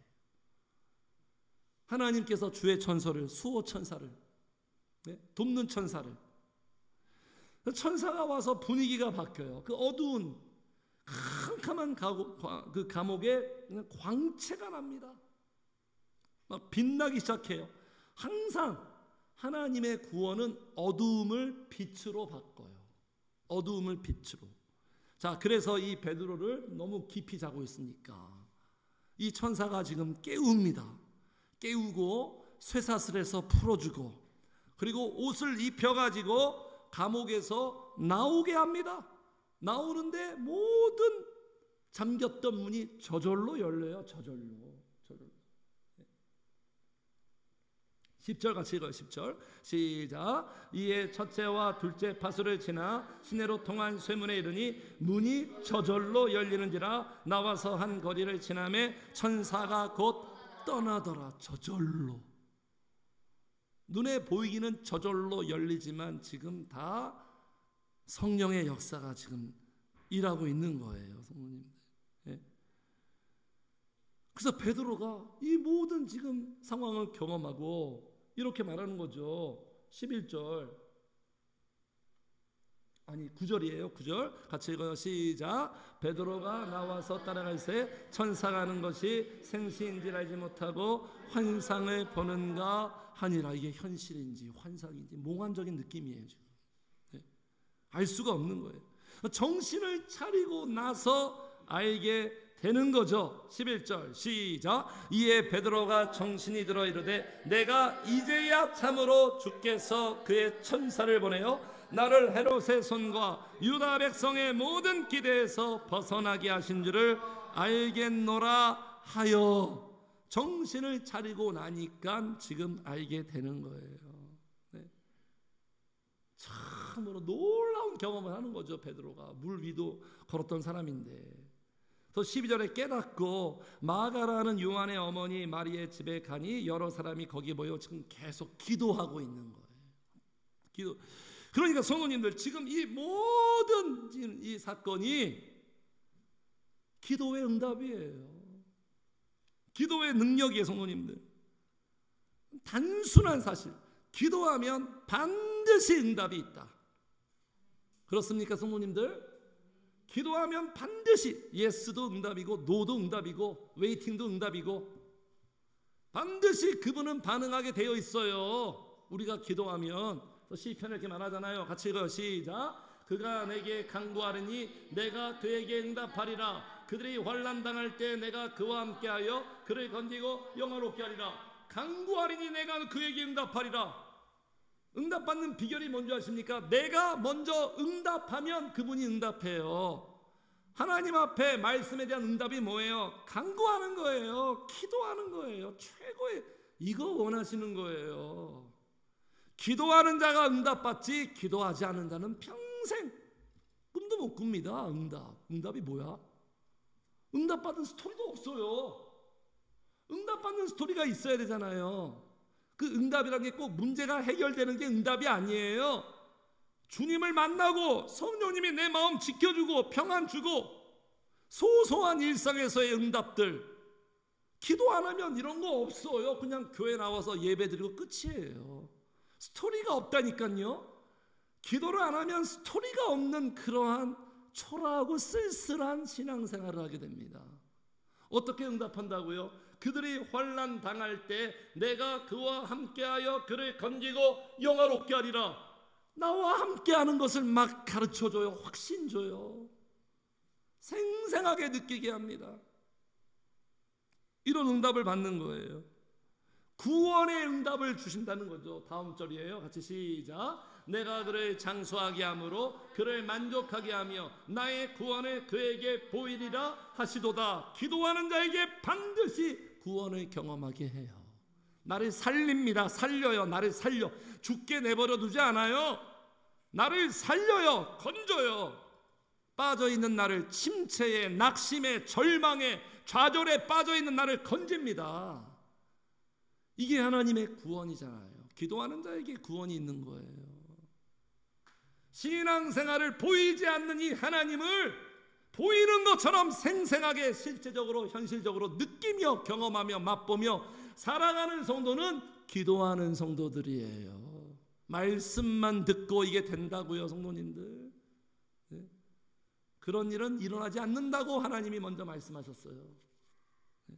하나님께서 주의 천사를, 수호 천사를, 돕는 천사를, 천사가 와서 분위기가 바뀌어요. 그 어두운 캄캄한 그 감옥에 광채가 납니다. 막 빛나기 시작해요. 항상 하나님의 구원은 어두움을 빛으로 바꿔요. 어두움을 빛으로. 자, 그래서 이 베드로를 너무 깊이 자고 있으니까 이 천사가 지금 깨웁니다. 깨우고 쇠사슬에서 풀어주고 그리고 옷을 입혀가지고 감옥에서 나오게 합니다. 나오는데 모든 잠겼던 문이 저절로 열려요. 저절로. 10절 같이 읽어요. 10절 시작. 이에 첫째와 둘째 파수를 지나 시내로 통한 쇠문에 이르니 문이 저절로 열리는지라. 나와서 한 거리를 지나매 천사가 곧 떠나더라. 저절로. 눈에 보이기는 저절로 열리지만 지금 다 성령의 역사가 지금 일하고 있는 거예요, 성도님들. 그래서 베드로가 이 모든 지금 상황을 경험하고 이렇게 말하는 거죠. 11절 아니 9절이에요. 9절 같이 읽어요. 시작. 베드로가 나와서 따라갈새 천사가 하는 것이 생시인지 알지 못하고 환상을 보는가 하니라. 이게 현실인지 환상인지 몽환적인 느낌이에요. 지금 알 수가 없는 거예요. 정신을 차리고 나서 알게 되는 거죠. 11절 시작. 이에 베드로가 정신이 들어 이르되 내가 이제야 참으로 주께서 그의 천사를 보내어 나를 헤롯의 손과 유다 백성의 모든 기대에서 벗어나게 하신 줄을 알겠노라 하여. 정신을 차리고 나니까 지금 알게 되는 거예요. 네. 참으로 놀라운 경험을 하는 거죠. 베드로가 물 위도 걸었던 사람인데, 또 12절에 깨닫고 마가라는 요한의 어머니 마리의 집에 가니 여러 사람이 거기 모여 지금 계속 기도하고 있는 거예요. 기도. 그러니까 성도님들, 지금 이 모든 이 사건이 기도의 응답이에요. 기도의 능력이에요. 성도님들, 단순한 사실, 기도하면 반드시 응답이 있다. 그렇습니까 성도님들? 기도하면 반드시 예스도 응답이고 노도 응답이고 웨이팅도 응답이고 반드시 그분은 반응하게 되어 있어요. 우리가 기도하면. 시편에 이렇게 말하잖아요. 같이 읽어요. 시작. 그가 내게 간구하리니 내가 그에게 응답하리라. 그들이 환난 당할 때 내가 그와 함께하여 그를 건지고 영화롭게 하리라. 간구하리니 내가 그에게 응답하리라. 응답받는 비결이 뭔지 아십니까? 내가 먼저 응답하면 그분이 응답해요. 하나님 앞에 말씀에 대한 응답이 뭐예요? 간구하는 거예요. 기도하는 거예요. 최고의, 이거 원하시는 거예요. 기도하는 자가 응답받지, 기도하지 않는 자는 평생 꿈도 못 꿉니다. 응답이 뭐야? 응답받은 스토리도 없어요. 응답받는 스토리가 있어야 되잖아요. 그 응답이라는 게 꼭 문제가 해결되는 게 응답이 아니에요. 주님을 만나고 성령님이 내 마음 지켜주고 평안 주고 소소한 일상에서의 응답들. 기도 안 하면 이런 거 없어요. 그냥 교회 나와서 예배 드리고 끝이에요. 스토리가 없다니까요. 기도를 안 하면 스토리가 없는 그러한 초라하고 쓸쓸한 신앙생활을 하게 됩니다. 어떻게 응답한다고요? 그들이 환난 당할 때 내가 그와 함께하여 그를 건지고 영화롭게 하리라. 나와 함께하는 것을 막 가르쳐줘요. 확신 줘요. 생생하게 느끼게 합니다. 이런 응답을 받는 거예요. 구원의 응답을 주신다는 거죠. 다음 절이에요. 같이 시작. 내가 그를 장수하게 함으로 그를 만족하게 하며 나의 구원을 그에게 보이리라 하시도다. 기도하는 자에게 반드시 구원을 경험하게 해요. 나를 살립니다. 살려요. 나를 살려. 죽게 내버려 두지 않아요. 나를 살려요. 건져요. 빠져있는 나를, 침체에, 낙심에, 절망에, 좌절에 빠져있는 나를 건집니다. 이게 하나님의 구원이잖아요. 기도하는 자에게 구원이 있는 거예요. 신앙생활을 보이지 않는 이 하나님을 보이는 것처럼 생생하게 실제적으로 현실적으로 느끼며 경험하며 맛보며 살아가는 성도는 기도하는 성도들이에요. 말씀만 듣고 이게 된다고요, 성도님들? 네? 그런 일은 일어나지 않는다고 하나님이 먼저 말씀하셨어요. 네?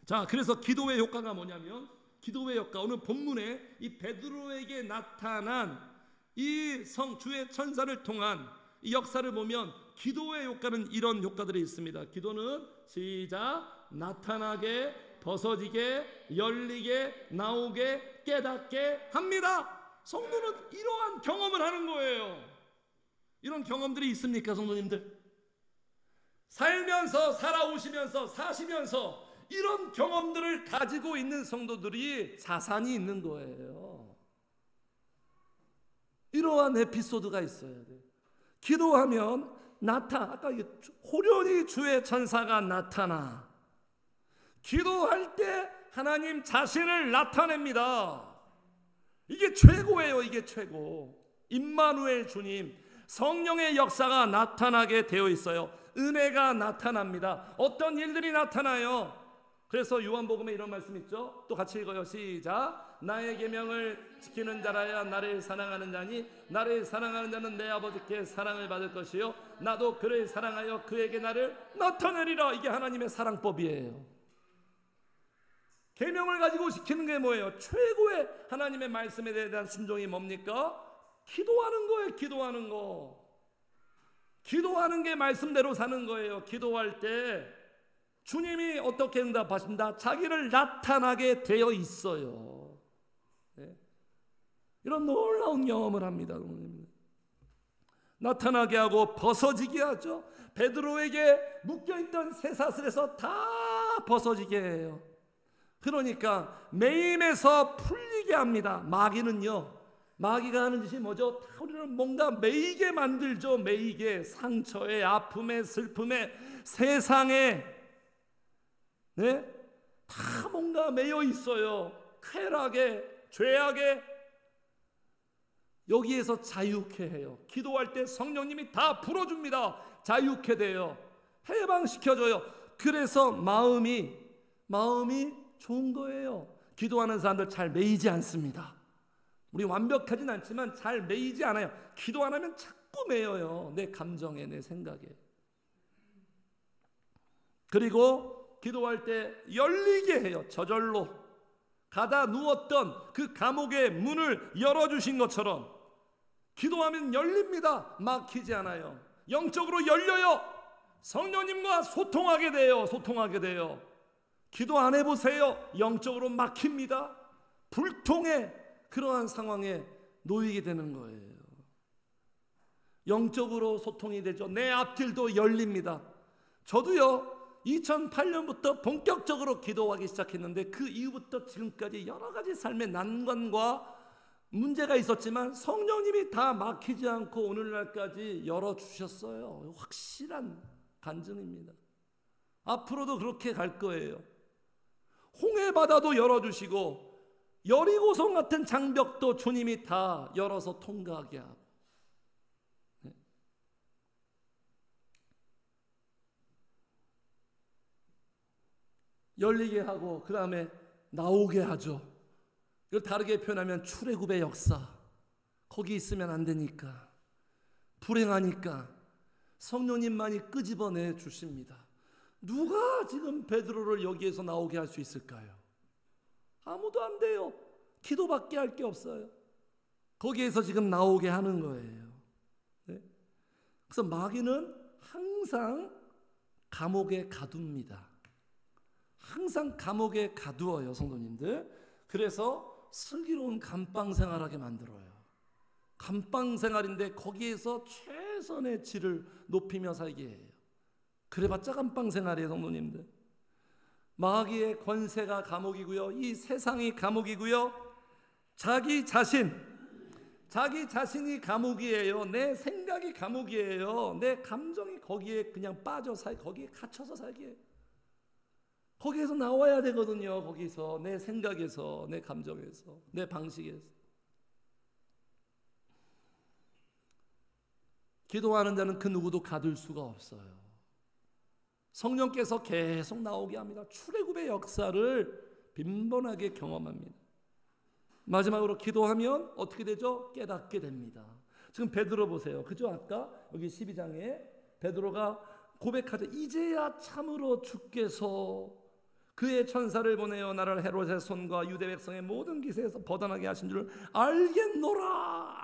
자, 그래서 기도의 효과가 뭐냐면, 기도의 효과, 오늘 본문에 이 베드로에게 나타난 이 주의 천사를 통한 이 역사를 보면 기도의 효과는 이런 효과들이 있습니다. 기도는 시작, 나타나게, 벗어지게, 열리게, 나오게, 깨닫게 합니다. 성도는 이러한 경험을 하는 거예요. 이런 경험들이 있습니까, 성도님들? 살면서, 살아오시면서, 사시면서 이런 경험들을 가지고 있는 성도들이 자산이 있는 거예요. 이러한 에피소드가 있어야 돼요. 기도하면 아까 호련히 주의 천사가 나타나 기도할 때 하나님 자신을 나타냅니다. 이게 최고예요. 이게 최고. 임마누엘 주님, 성령의 역사가 나타나게 되어 있어요. 은혜가 나타납니다. 어떤 일들이 나타나요? 그래서 요한복음에 이런 말씀 있죠. 또 같이 읽어요. 시작. 나의 계명을 지키는 자라야 나를 사랑하는 자니 나를 사랑하는 자는 내 아버지께 사랑을 받을 것이요 나도 그를 사랑하여 그에게 나를 나타내리라. 이게 하나님의 사랑법이에요. 계명을 가지고 지키는 게 뭐예요? 최고의 하나님의 말씀에 대한 순종이 뭡니까? 기도하는 거예요. 기도하는 거. 기도하는 게 말씀대로 사는 거예요. 기도할 때 주님이 어떻게 응답하신다? 자기를 나타나게 되어 있어요. 네? 이런 놀라운 경험을 합니다. 나타나게 하고 벗어지게 하죠. 베드로에게 묶여있던 쇠사슬에서 다 벗어지게 해요. 그러니까 매임에서 풀리게 합니다. 마귀가 하는 짓이 뭐죠? 다 우리를 뭔가 매이게 만들죠. 매이게. 상처에, 아픔에, 슬픔에, 세상에, 다 뭔가 매여 있어요. 쾌락에, 죄악에. 여기에서 자유케 해요. 기도할 때 성령님이 다 풀어줍니다. 자유케 돼요. 해방시켜줘요. 그래서 마음이 좋은 거예요. 기도하는 사람들 잘 매이지 않습니다. 우리 완벽하진 않지만 잘 매이지 않아요. 기도 안 하면 자꾸 매여요. 내 감정에, 내 생각에. 그리고 기도할 때 열리게 해요. 저절로 가다 누웠던 그 감옥의 문을 열어주신 것처럼 기도하면 열립니다. 막히지 않아요. 영적으로 열려요. 성령님과 소통하게 돼요. 기도 안 해보세요. 영적으로 막힙니다. 불통의 그러한 상황에 놓이게 되는 거예요. 영적으로 소통이 되죠. 내 앞길도 열립니다. 저도요 2008년부터 본격적으로 기도하기 시작했는데 그 이후부터 지금까지 여러 가지 삶의 난관과 문제가 있었지만 성령님이 다 막히지 않고 오늘날까지 열어주셨어요. 확실한 간증입니다. 앞으로도 그렇게 갈 거예요. 홍해바다도 열어주시고 여리고성 같은 장벽도 주님이 다 열어서 통과하게 하고, 열리게 하고 그 다음에 나오게 하죠. 이걸 다르게 표현하면 출애굽의 역사. 거기 있으면 안 되니까, 불행하니까 성령님만이 끄집어내 주십니다. 누가 지금 베드로를 여기에서 나오게 할 수 있을까요? 아무도 안 돼요. 기도밖에 할 게 없어요. 거기에서 지금 나오게 하는 거예요. 네? 그래서 마귀는 항상 감옥에 가둡니다. 항상 감옥에 가두어요, 성도님들. 그래서 슬기로운 감방 생활하게 만들어요. 감방 생활인데 거기에서 최선의 질을 높이며 살게 해요. 그래봤자 감방 생활이에요, 성도님들. 마귀의 권세가 감옥이고요. 이 세상이 감옥이고요. 자기 자신이 감옥이에요. 내 생각이 감옥이에요. 내 감정이 거기에 그냥 거기에 갇혀서 살게 해요. 거기에서 나와야 되거든요. 거기서 내 생각에서, 내 감정에서, 내 방식에서. 기도하는 자는 그 누구도 가둘 수가 없어요. 성령께서 계속 나오게 합니다. 출애굽의 역사를 빈번하게 경험합니다. 마지막으로 기도하면 어떻게 되죠? 깨닫게 됩니다. 지금 베드로 보세요. 그죠? 아까 여기 12장에 베드로가 고백하죠. 이제야 참으로 주께서 그의 천사를 보내어 나를 헤롯의 손과 유대 백성의 모든 기세에서 벗어나게 하신 줄 알겠노라.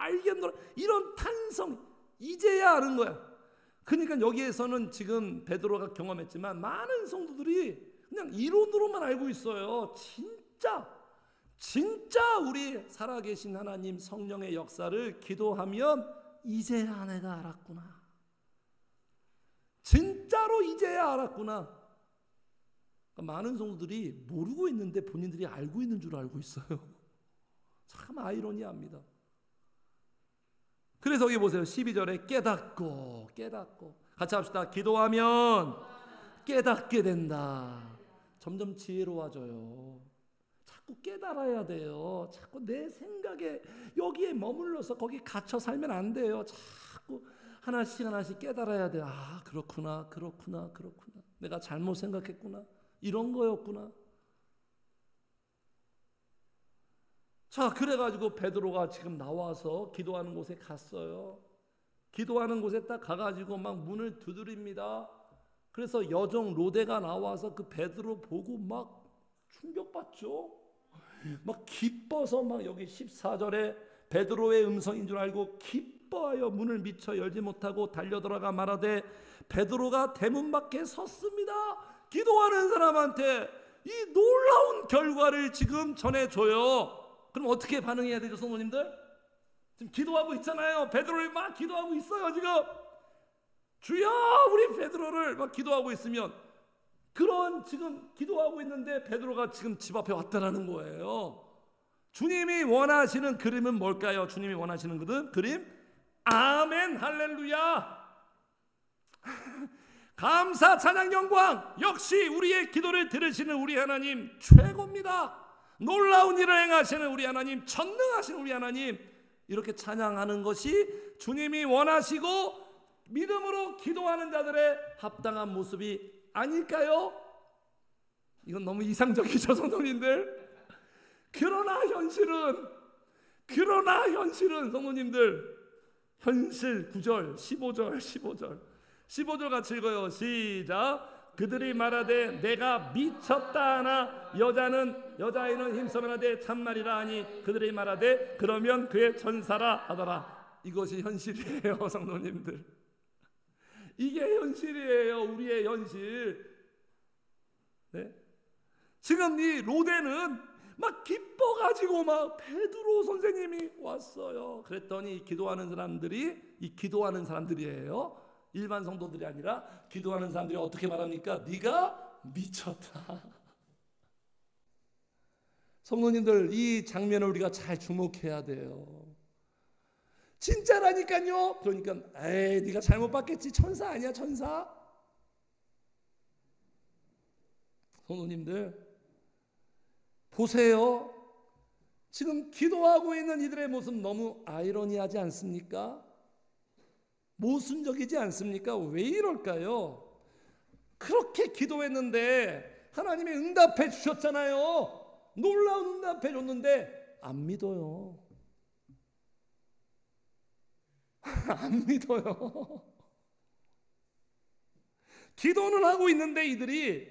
이런 탄성, 이제야 아는 거야. 그러니까 여기에서는 지금 베드로가 경험했지만 많은 성도들이 그냥 이론으로만 알고 있어요. 진짜 우리 살아계신 하나님 성령의 역사를 기도하면 이제야 내가 알았구나. 진짜로 이제야 알았구나. 많은 성도들이 모르고 있는데 본인들이 알고 있는 줄 알고 있어요. 참 아이러니합니다. 그래서 여기 보세요. 12절에 깨닫고 같이 합시다. 기도하면 깨닫게 된다. 점점 지혜로워져요. 자꾸 깨달아야 돼요. 자꾸 내 생각에 여기에 머물러서 거기 갇혀 살면 안 돼요. 자꾸 하나씩 깨달아야 돼요. 아, 그렇구나. 내가 잘못 생각했구나. 이런 거였구나. 자, 그래가지고 베드로가 지금 나와서 기도하는 곳에 갔어요. 기도하는 곳에 딱 가가지고 막 문을 두드립니다. 그래서 여종 로데가 나와서 그 베드로 보고 막 충격받죠. 막 기뻐서 막 여기 14절에 베드로의 음성인 줄 알고 기뻐하여 문을 미처 열지 못하고 달려들어가 말하되 베드로가 대문 밖에 섰습니다. 기도하는 사람한테 이 놀라운 결과를 지금 전해줘요. 그럼 어떻게 반응해야 되죠, 성도님들? 지금 기도하고 있잖아요. 베드로를 막 기도하고 있어요. 지금 주여 우리 베드로를 막 기도하고 있으면 그런 지금 기도하고 있는데 베드로가 지금 집 앞에 왔다라는 거예요. 주님이 원하시는 그림은 뭘까요? 주님이 원하시는 그림? 아멘 할렐루야. 감사 찬양 영광. 역시 우리의 기도를 들으시는 우리 하나님 최고입니다. 놀라운 일을 행하시는 우리 하나님, 전능하신 우리 하나님, 이렇게 찬양하는 것이 주님이 원하시고 믿음으로 기도하는 자들의 합당한 모습이 아닐까요? 이건 너무 이상적이죠, 성도님들. 그러나 현실은 성도님들, 현실 9절 15절 같이 읽어요. 시작. 그들이 말하되 내가 미쳤다 하나 여자애는 힘써하되 참말이라 하니 그들이 말하되 그러면 그의 천사라 하더라. 이것이 현실이에요, 성도님들. 이게 현실이에요. 우리의 현실. 네? 지금 이 로데는 막 기뻐가지고 막 베드로 선생님이 왔어요. 그랬더니 기도하는 사람들이에요. 일반 성도들이 아니라 기도하는 사람들이 어떻게 말합니까? 네가 미쳤다. 성도님들, 이 장면을 우리가 잘 주목해야 돼요. 진짜라니까요. 그러니까 에이 네가 잘못 봤겠지. 천사 아니야, 천사. 성도님들 보세요. 지금 기도하고 있는 이들의 모습 너무 아이러니하지 않습니까? 모순적이지 않습니까? 왜 이럴까요? 그렇게 기도했는데 하나님이 응답해 주셨잖아요. 놀라운 응답해 줬는데 안 믿어요. 안 믿어요. 기도는 하고 있는데 이들이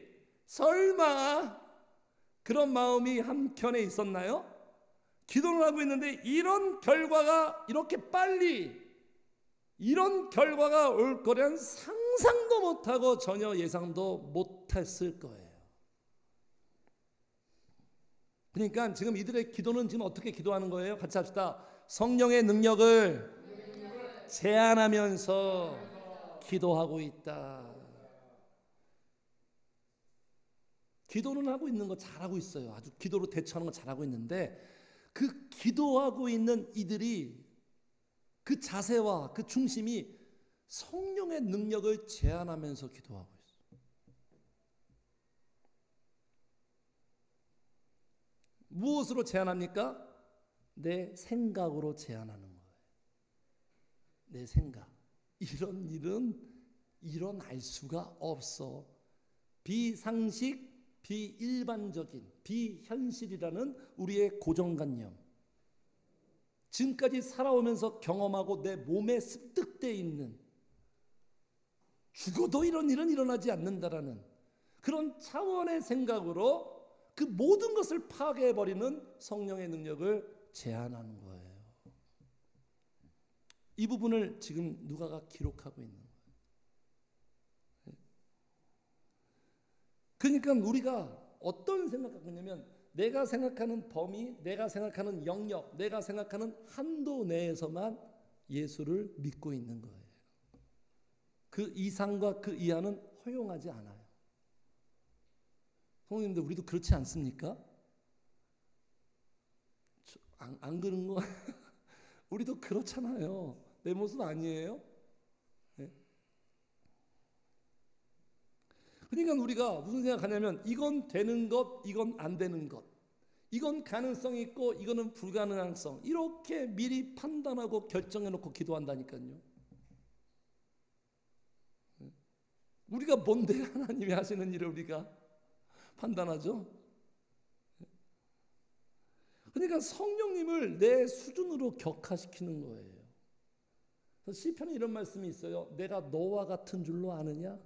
설마 그런 마음이 한켠에 있었나요? 기도를 하고 있는데 이런 결과가 이렇게 빨리 이런 결과가 올 거란 상상도 못하고 전혀 예상도 못했을 거예요. 그러니까 지금 이들의 기도는 지금 어떻게 기도하는 거예요? 같이 합시다. 성령의 능력을 제한하면서 기도하고 있다. 기도는 하고 있는 거 잘하고 있어요. 아주 기도로 대처하는 거 잘하고 있는데 그 기도하고 있는 이들이 그 자세와 그 중심이 성령의 능력을 제한하면서 기도하고 있어요. 무엇으로 제한합니까? 내 생각으로 제한하는 거예요. 내 생각. 이런 일은 일어날 수가 없어. 비상식, 비일반적인, 비현실이라는 우리의 고정관념. 지금까지 살아오면서 경험하고 내 몸에 습득되어 있는, 죽어도 이런 일은 일어나지 않는다라는 그런 차원의 생각으로 그 모든 것을 파괴해버리는 성령의 능력을 제한하는 거예요. 이 부분을 지금 누가가 기록하고 있는 거예요. 그러니까 우리가 어떤 생각을 갖고 있냐면 내가 생각하는 범위, 내가 생각하는 영역, 내가 생각하는 한도 내에서만 예수를 믿고 있는 거예요. 그 이상과 그 이하는 허용하지 않아요. 성도님들, 우리도 그렇지 않습니까? 안 그런 거 우리도 그렇잖아요. 내 모습 아니에요? 네? 그러니까 우리가 무슨 생각하냐면 이건 되는 것, 이건 안 되는 것, 이건 가능성이 있고 이거는 불가능성, 이렇게 미리 판단하고 결정해놓고 기도한다니까요. 우리가 뭔데 하나님이 하시는 일을 우리가 판단하죠? 그러니까 성령님을 내 수준으로 격화시키는 거예요. 시편에 이런 말씀이 있어요. 내가 너와 같은 줄로 아느냐?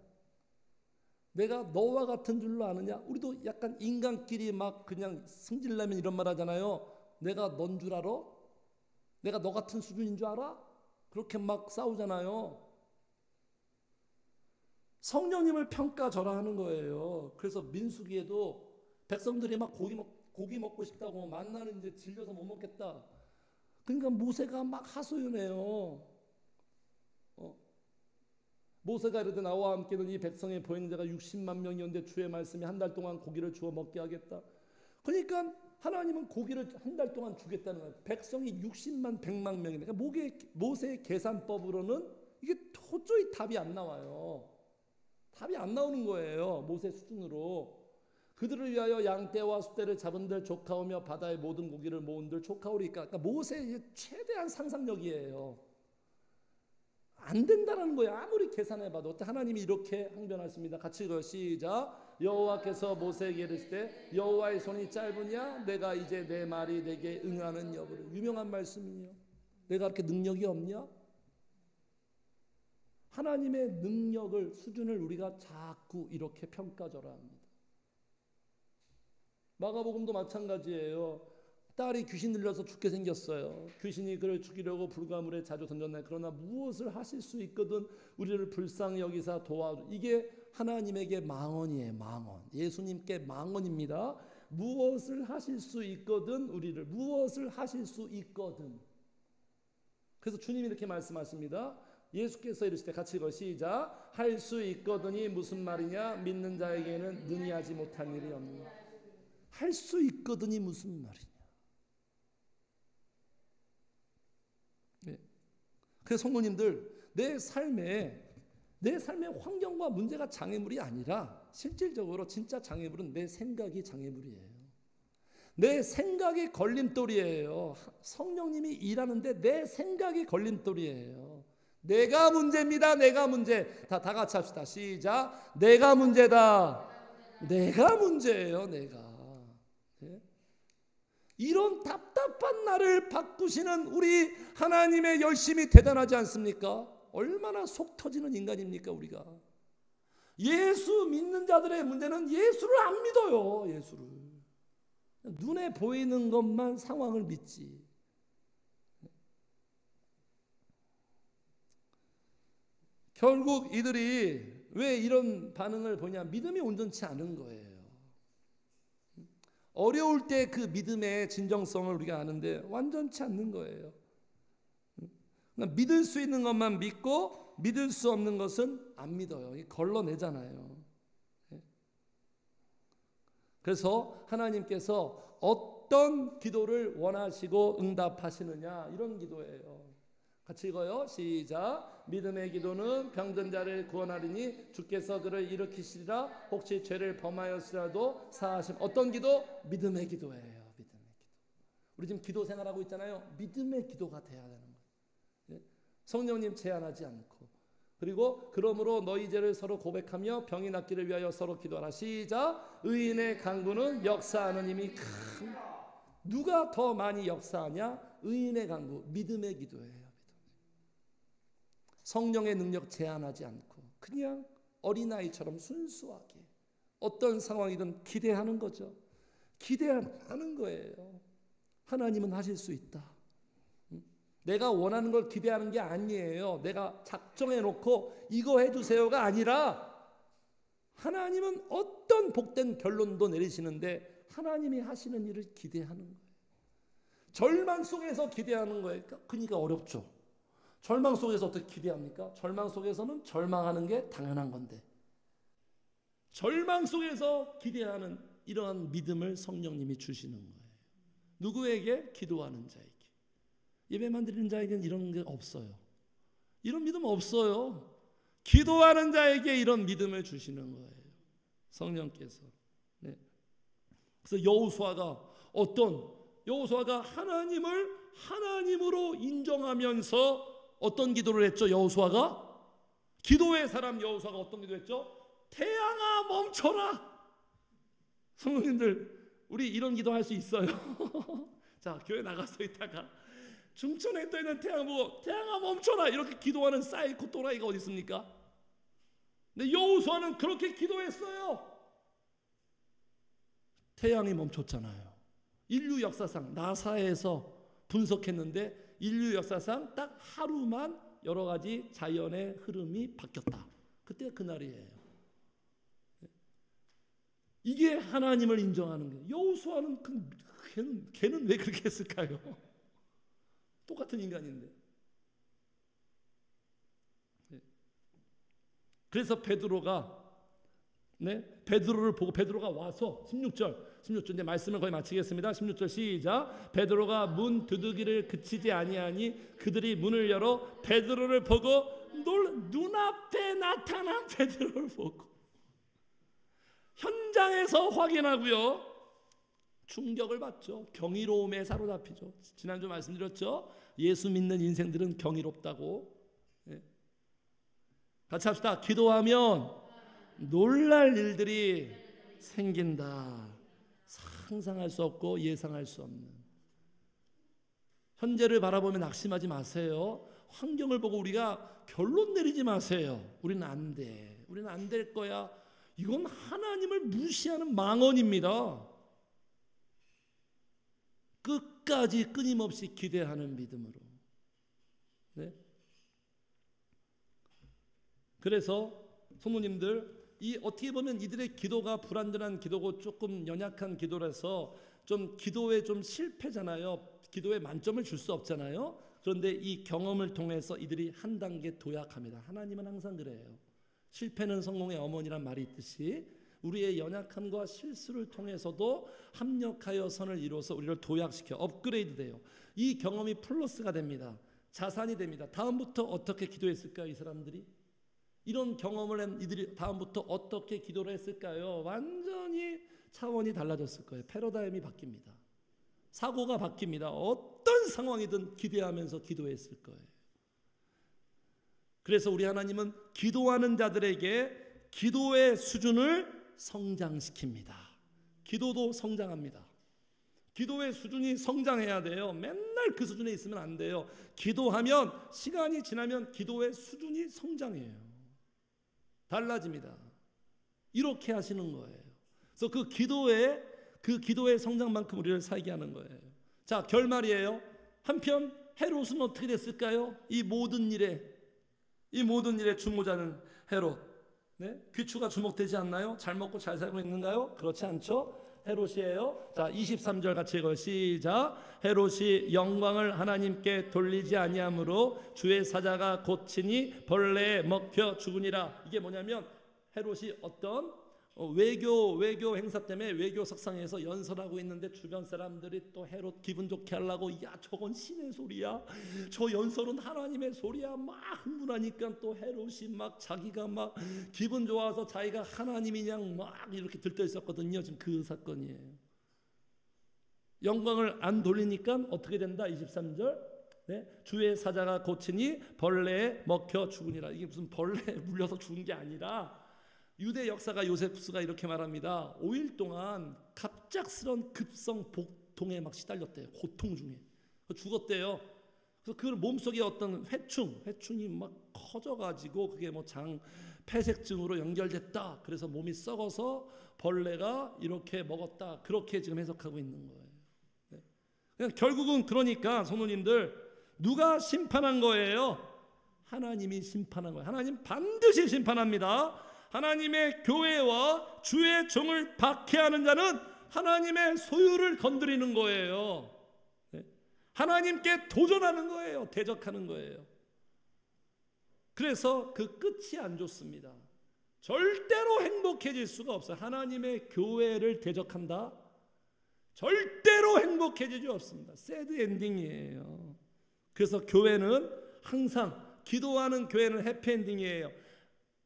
내가 너와 같은 줄로 아느냐? 우리도 약간 인간끼리 막 그냥 승질내면 이런 말 하잖아요. 내가 넌 줄 알아? 내가 너 같은 수준인 줄 알아? 그렇게 막 싸우잖아요. 성령님을 평가절하하는 거예요. 그래서 민수기에도 백성들이 막 고기 먹고 싶다고, 만나는 이제 질려서 못 먹겠다. 그러니까 모세가 막 하소연해요. 모세가 이르되 나와 함께는 이 백성의 보행자가 60만 명이었는데 주의 말씀이 한 달 동안 고기를 주어 먹게 하겠다. 그러니까 하나님은 고기를 한 달 동안 주겠다는 거예요. 백성이 60만 100만 명이니까 모세의 계산법으로는 이게 도저히 답이 안 나와요. 답이 안 나오는 거예요. 모세 수준으로. 그들을 위하여 양떼와 숫대를 잡은들 조카오며 바다의 모든 고기를 모은들 조카오리까. 그러니까 모세의 최대한 상상력이에요. 안 된다는 거예요. 아무리 계산해봐도. 하나님이 이렇게 항변하십니다. 같이 읽어요. 시작. 여호와께서 모세에게 이르시되 여호와의 손이 짧으냐 내가 이제 내 말이 내게 응하는 여부를. 유명한 말씀이에요. 내가 그렇게 능력이 없냐? 하나님의 능력을 수준을 우리가 자꾸 이렇게 평가절하합니다. 마가복음도 마찬가지예요. 딸이 귀신 들려서 죽게 생겼어요. 귀신이 그를 죽이려고 불가물에 자주 던졌나요? 그러나 무엇을 하실 수 있거든 우리를 불쌍히 여기사 도와줘. 이게 하나님에게 망언이에요. 망언. 예수님께 망언입니다. 무엇을 하실 수 있거든 우리를. 무엇을 하실 수 있거든. 그래서 주님이 이렇게 말씀하십니다. 예수께서 이르시되 같이 읽어 시작. 할 수 있거든이 무슨 말이냐? 믿는 자에게는 능히 하지 못한 일이 없느냐. 할 수 있거든이 무슨 말이냐? 네. 그래서 성도님들 내 삶의 환경과 문제가 장애물이 아니라 실질적으로 진짜 장애물은 내 생각이 장애물이에요. 내 생각이 걸림돌이에요. 성령님이 일하는데 내 생각이 걸림돌이에요. 내가 문제입니다. 내가 문제. 다 같이 합시다. 시작. 내가 문제다. 내가 문제예요. 내가. 네? 이런 답답한 나를 바꾸시는 우리 하나님의 열심이 대단하지 않습니까? 얼마나 속 터지는 인간입니까 우리가. 예수 믿는 자들의 문제는 예수를 안 믿어요. 예수를. 눈에 보이는 것만 상황을 믿지. 결국 이들이 왜 이런 반응을 보냐? 믿음이 온전치 않은 거예요. 어려울 때 그 믿음의 진정성을 우리가 아는데 완전치 않는 거예요. 믿을 수 있는 것만 믿고 믿을 수 없는 것은 안 믿어요. 걸러내잖아요. 그래서 하나님께서 어떤 기도를 원하시고 응답하시느냐 이런 기도예요. 같이 읽어요. 시작. 믿음의 기도는 병든 자를 구원하리니 주께서 그를 일으키시리라. 혹시 죄를 범하였으라도 사하심. 어떤 기도? 믿음의 기도예요. 믿음의 기도. 우리 지금 기도 생활하고 있잖아요. 믿음의 기도가 돼야 되는 거예요. 성령님 제한하지 않고. 그리고 그러므로 너희 죄를 서로 고백하며 병이 낫기를 위하여 서로 기도하라. 시작. 의인의 간구는 역사하는 힘이 큰. 누가 더 많이 역사하냐? 의인의 간구, 믿음의 기도예요. 성령의 능력 제한하지 않고 그냥 어린아이처럼 순수하게 어떤 상황이든 기대하는 거죠. 기대하는 거예요. 하나님은 하실 수 있다. 내가 원하는 걸 기대하는 게 아니에요. 내가 작정해 놓고 이거 해주세요가 아니라 하나님은 어떤 복된 결론도 내리시는데 하나님이 하시는 일을 기대하는 거예요. 절망 속에서 기대하는 거예요. 그러니까 어렵죠. 절망 속에서 어떻게 기대합니까? 절망 속에서는 절망하는 게 당연한 건데 절망 속에서 기대하는 이러한 믿음을 성령님이 주시는 거예요. 누구에게? 기도하는 자에게. 예배만 드리는 자에게는 이런 게 없어요. 이런 믿음 없어요. 기도하는 자에게 이런 믿음을 주시는 거예요. 성령께서. 네. 그래서 여호수아가 하나님을 하나님으로 인정하면서 어떤 기도를 했죠? 여호수아가? 기도의 사람 여호수아가 어떤 기도했죠? 태양아 멈춰라. 성도님들 우리 이런 기도할 수 있어요. 자, 교회 나가서 있다가 중천에 떠 있는 태양 보고 태양아 멈춰라 이렇게 기도하는 사이코 또라이가 어디 있습니까? 근데 여호수아는 그렇게 기도했어요. 태양이 멈췄잖아요. 인류 역사상 나사에서 분석했는데 인류 역사상 딱 하루만 여러 가지 자연의 흐름이 바뀌었다. 그때가 그날이에요. 이게 하나님을 인정하는 거예요. 여호수아는 걔는 왜 그렇게 했을까요? 똑같은 인간인데. 그래서 베드로를 보고 베드로가 와서 16절 이제 말씀을 거의 마치겠습니다. 16절 시작. 베드로가 문 두드기를 그치지 아니하니 그들이 문을 열어 베드로를 보고 눈앞에 나타난 베드로를 보고 현장에서 확인하고요. 충격을 받죠. 경이로움에 사로잡히죠. 지난주 말씀드렸죠. 예수 믿는 인생들은 경이롭다고. 같이 합시다. 기도하면 놀랄 일들이 생긴다. 상상할 수 없고 예상할 수 없는. 현재를 바라보며 낙심하지 마세요. 환경을 보고 우리가 결론 내리지 마세요. 우리는 안 돼. 우리는 안 될 거야. 이건 하나님을 무시하는 망언입니다. 끝까지 끊임없이 기대하는 믿음으로. 네? 그래서 성도님들, 어떻게 보면 이들의 기도가 불완전한 기도고 조금 연약한 기도라서 좀 기도에 좀 실패잖아요. 기도에 만점을 줄 수 없잖아요. 그런데 이 경험을 통해서 이들이 한 단계 도약합니다. 하나님은 항상 그래요. 실패는 성공의 어머니란 말이 있듯이 우리의 연약함과 실수를 통해서도 합력하여 선을 이루어서 우리를 도약시켜 업그레이드 돼요. 이 경험이 플러스가 됩니다. 자산이 됩니다. 다음부터 어떻게 기도했을까요? 이 사람들이 이런 경험을 한 이들이 다음부터 어떻게 기도를 했을까요? 완전히 차원이 달라졌을 거예요. 패러다임이 바뀝니다. 사고가 바뀝니다. 어떤 상황이든 기대하면서 기도했을 거예요. 그래서 우리 하나님은 기도하는 자들에게 기도의 수준을 성장시킵니다. 기도도 성장합니다. 기도의 수준이 성장해야 돼요. 맨날 그 수준에 있으면 안 돼요. 기도하면 시간이 지나면 기도의 수준이 성장해요. 달라집니다. 이렇게 하시는 거예요. 그래서 그 기도의 성장만큼 우리를 살게 하는 거예요. 자, 결말이에요. 한편 헤롯은 어떻게 됐을까요? 이 모든 일에 주모자는 헤롯. 네? 귀추가 주목되지 않나요? 잘 먹고 잘 살고 있는가요? 그렇지 않죠? 헤롯이에요. 자, 23절 같이 읽어요. 시작. 헤롯이 영광을 하나님께 돌리지 아니하므로 주의 사자가 고치니 벌레에 먹혀 죽으니라. 이게 뭐냐면 헤롯이 어떤 외교 행사 때문에 외교 석상에서 연설하고 있는데 주변 사람들이 또 헤롯 기분 좋게 하려고 야 저건 신의 소리야, 저 연설은 하나님의 소리야 막 흥분하니까 또 헤롯이 막 자기가 막 기분 좋아서 자기가 하나님이냥 막 이렇게 들떠 있었거든요. 지금 그 사건이에요. 영광을 안 돌리니까 어떻게 된다? 23절. 네? 주의 사자가 고치니 벌레에 먹혀 죽으니라. 이게 무슨 벌레에 물려서 죽은 게 아니라 유대 역사가 요세푸스가 이렇게 말합니다. 5일 동안 갑작스런 급성 복통에 막 시달렸대요. 고통 중에 죽었대요. 그래서 그 몸속에 어떤 회충이 막 커져가지고 그게 뭐 폐색증으로 연결됐다. 그래서 몸이 썩어서 벌레가 이렇게 먹었다. 그렇게 지금 해석하고 있는 거예요. 네. 그냥 결국은 그러니까 성도님들, 누가 심판한 거예요? 하나님이 심판한 거예요. 하나님 반드시 심판합니다. 하나님의 교회와 주의 종을 박해하는 자는 하나님의 소유를 건드리는 거예요. 네? 하나님께 도전하는 거예요. 대적하는 거예요. 그래서 그 끝이 안 좋습니다. 절대로 행복해질 수가 없어요. 하나님의 교회를 대적한다? 절대로 행복해지지 없습니다. 새드 엔딩이에요. 그래서 교회는 항상, 기도하는 교회는 해피엔딩이에요.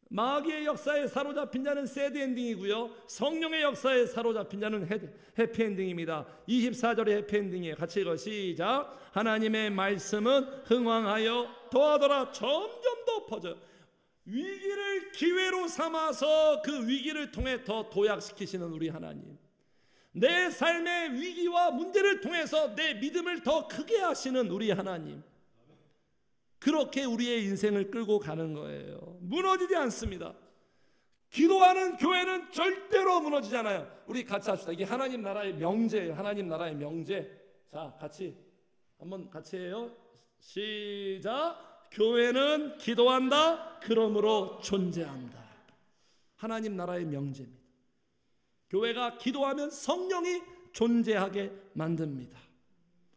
마귀의 역사에 사로잡힌 자는 새드 엔딩이고요, 성령의 역사에 사로잡힌 자는 해피엔딩입니다. 24절의 해피엔딩이에요. 같이 읽어 시작. 하나님의 말씀은 흥왕하여 더하더라. 점점 더 퍼져요. 위기를 기회로 삼아서 그 위기를 통해 더 도약시키시는 우리 하나님, 내 삶의 위기와 문제를 통해서 내 믿음을 더 크게 하시는 우리 하나님, 그렇게 우리의 인생을 끌고 가는 거예요. 무너지지 않습니다. 기도하는 교회는 절대로 무너지지 않아요. 우리 같이 합시다. 이게 하나님 나라의 명제예요. 하나님 나라의 명제. 자, 한번 같이 해요. 시작. 교회는 기도한다. 그러므로 존재한다. 하나님 나라의 명제입니다. 교회가 기도하면 성령이 존재하게 만듭니다.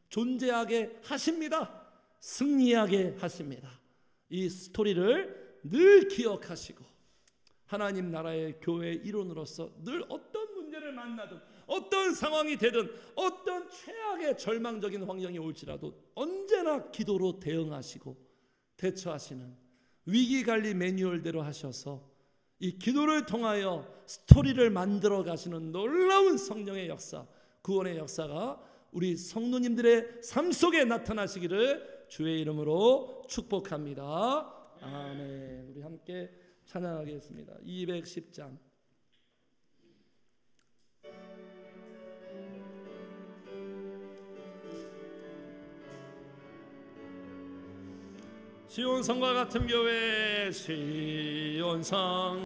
존재하게 하십니다. 승리하게 하십니다. 이 스토리를 늘 기억하시고 하나님 나라의 교회 일원으로서 늘 어떤 문제를 만나든 어떤 상황이 되든 어떤 최악의 절망적인 환경이 올지라도 언제나 기도로 대응하시고 대처하시는 위기관리 매뉴얼대로 하셔서 이 기도를 통하여 스토리를 만들어 가시는 놀라운 성령의 역사, 구원의 역사가 우리 성도님들의 삶 속에 나타나시기를 주의 이름으로 축복합니다. 아멘. 우리 함께 찬양하겠습니다. 210장. 시온성과 같은 교회, 시온성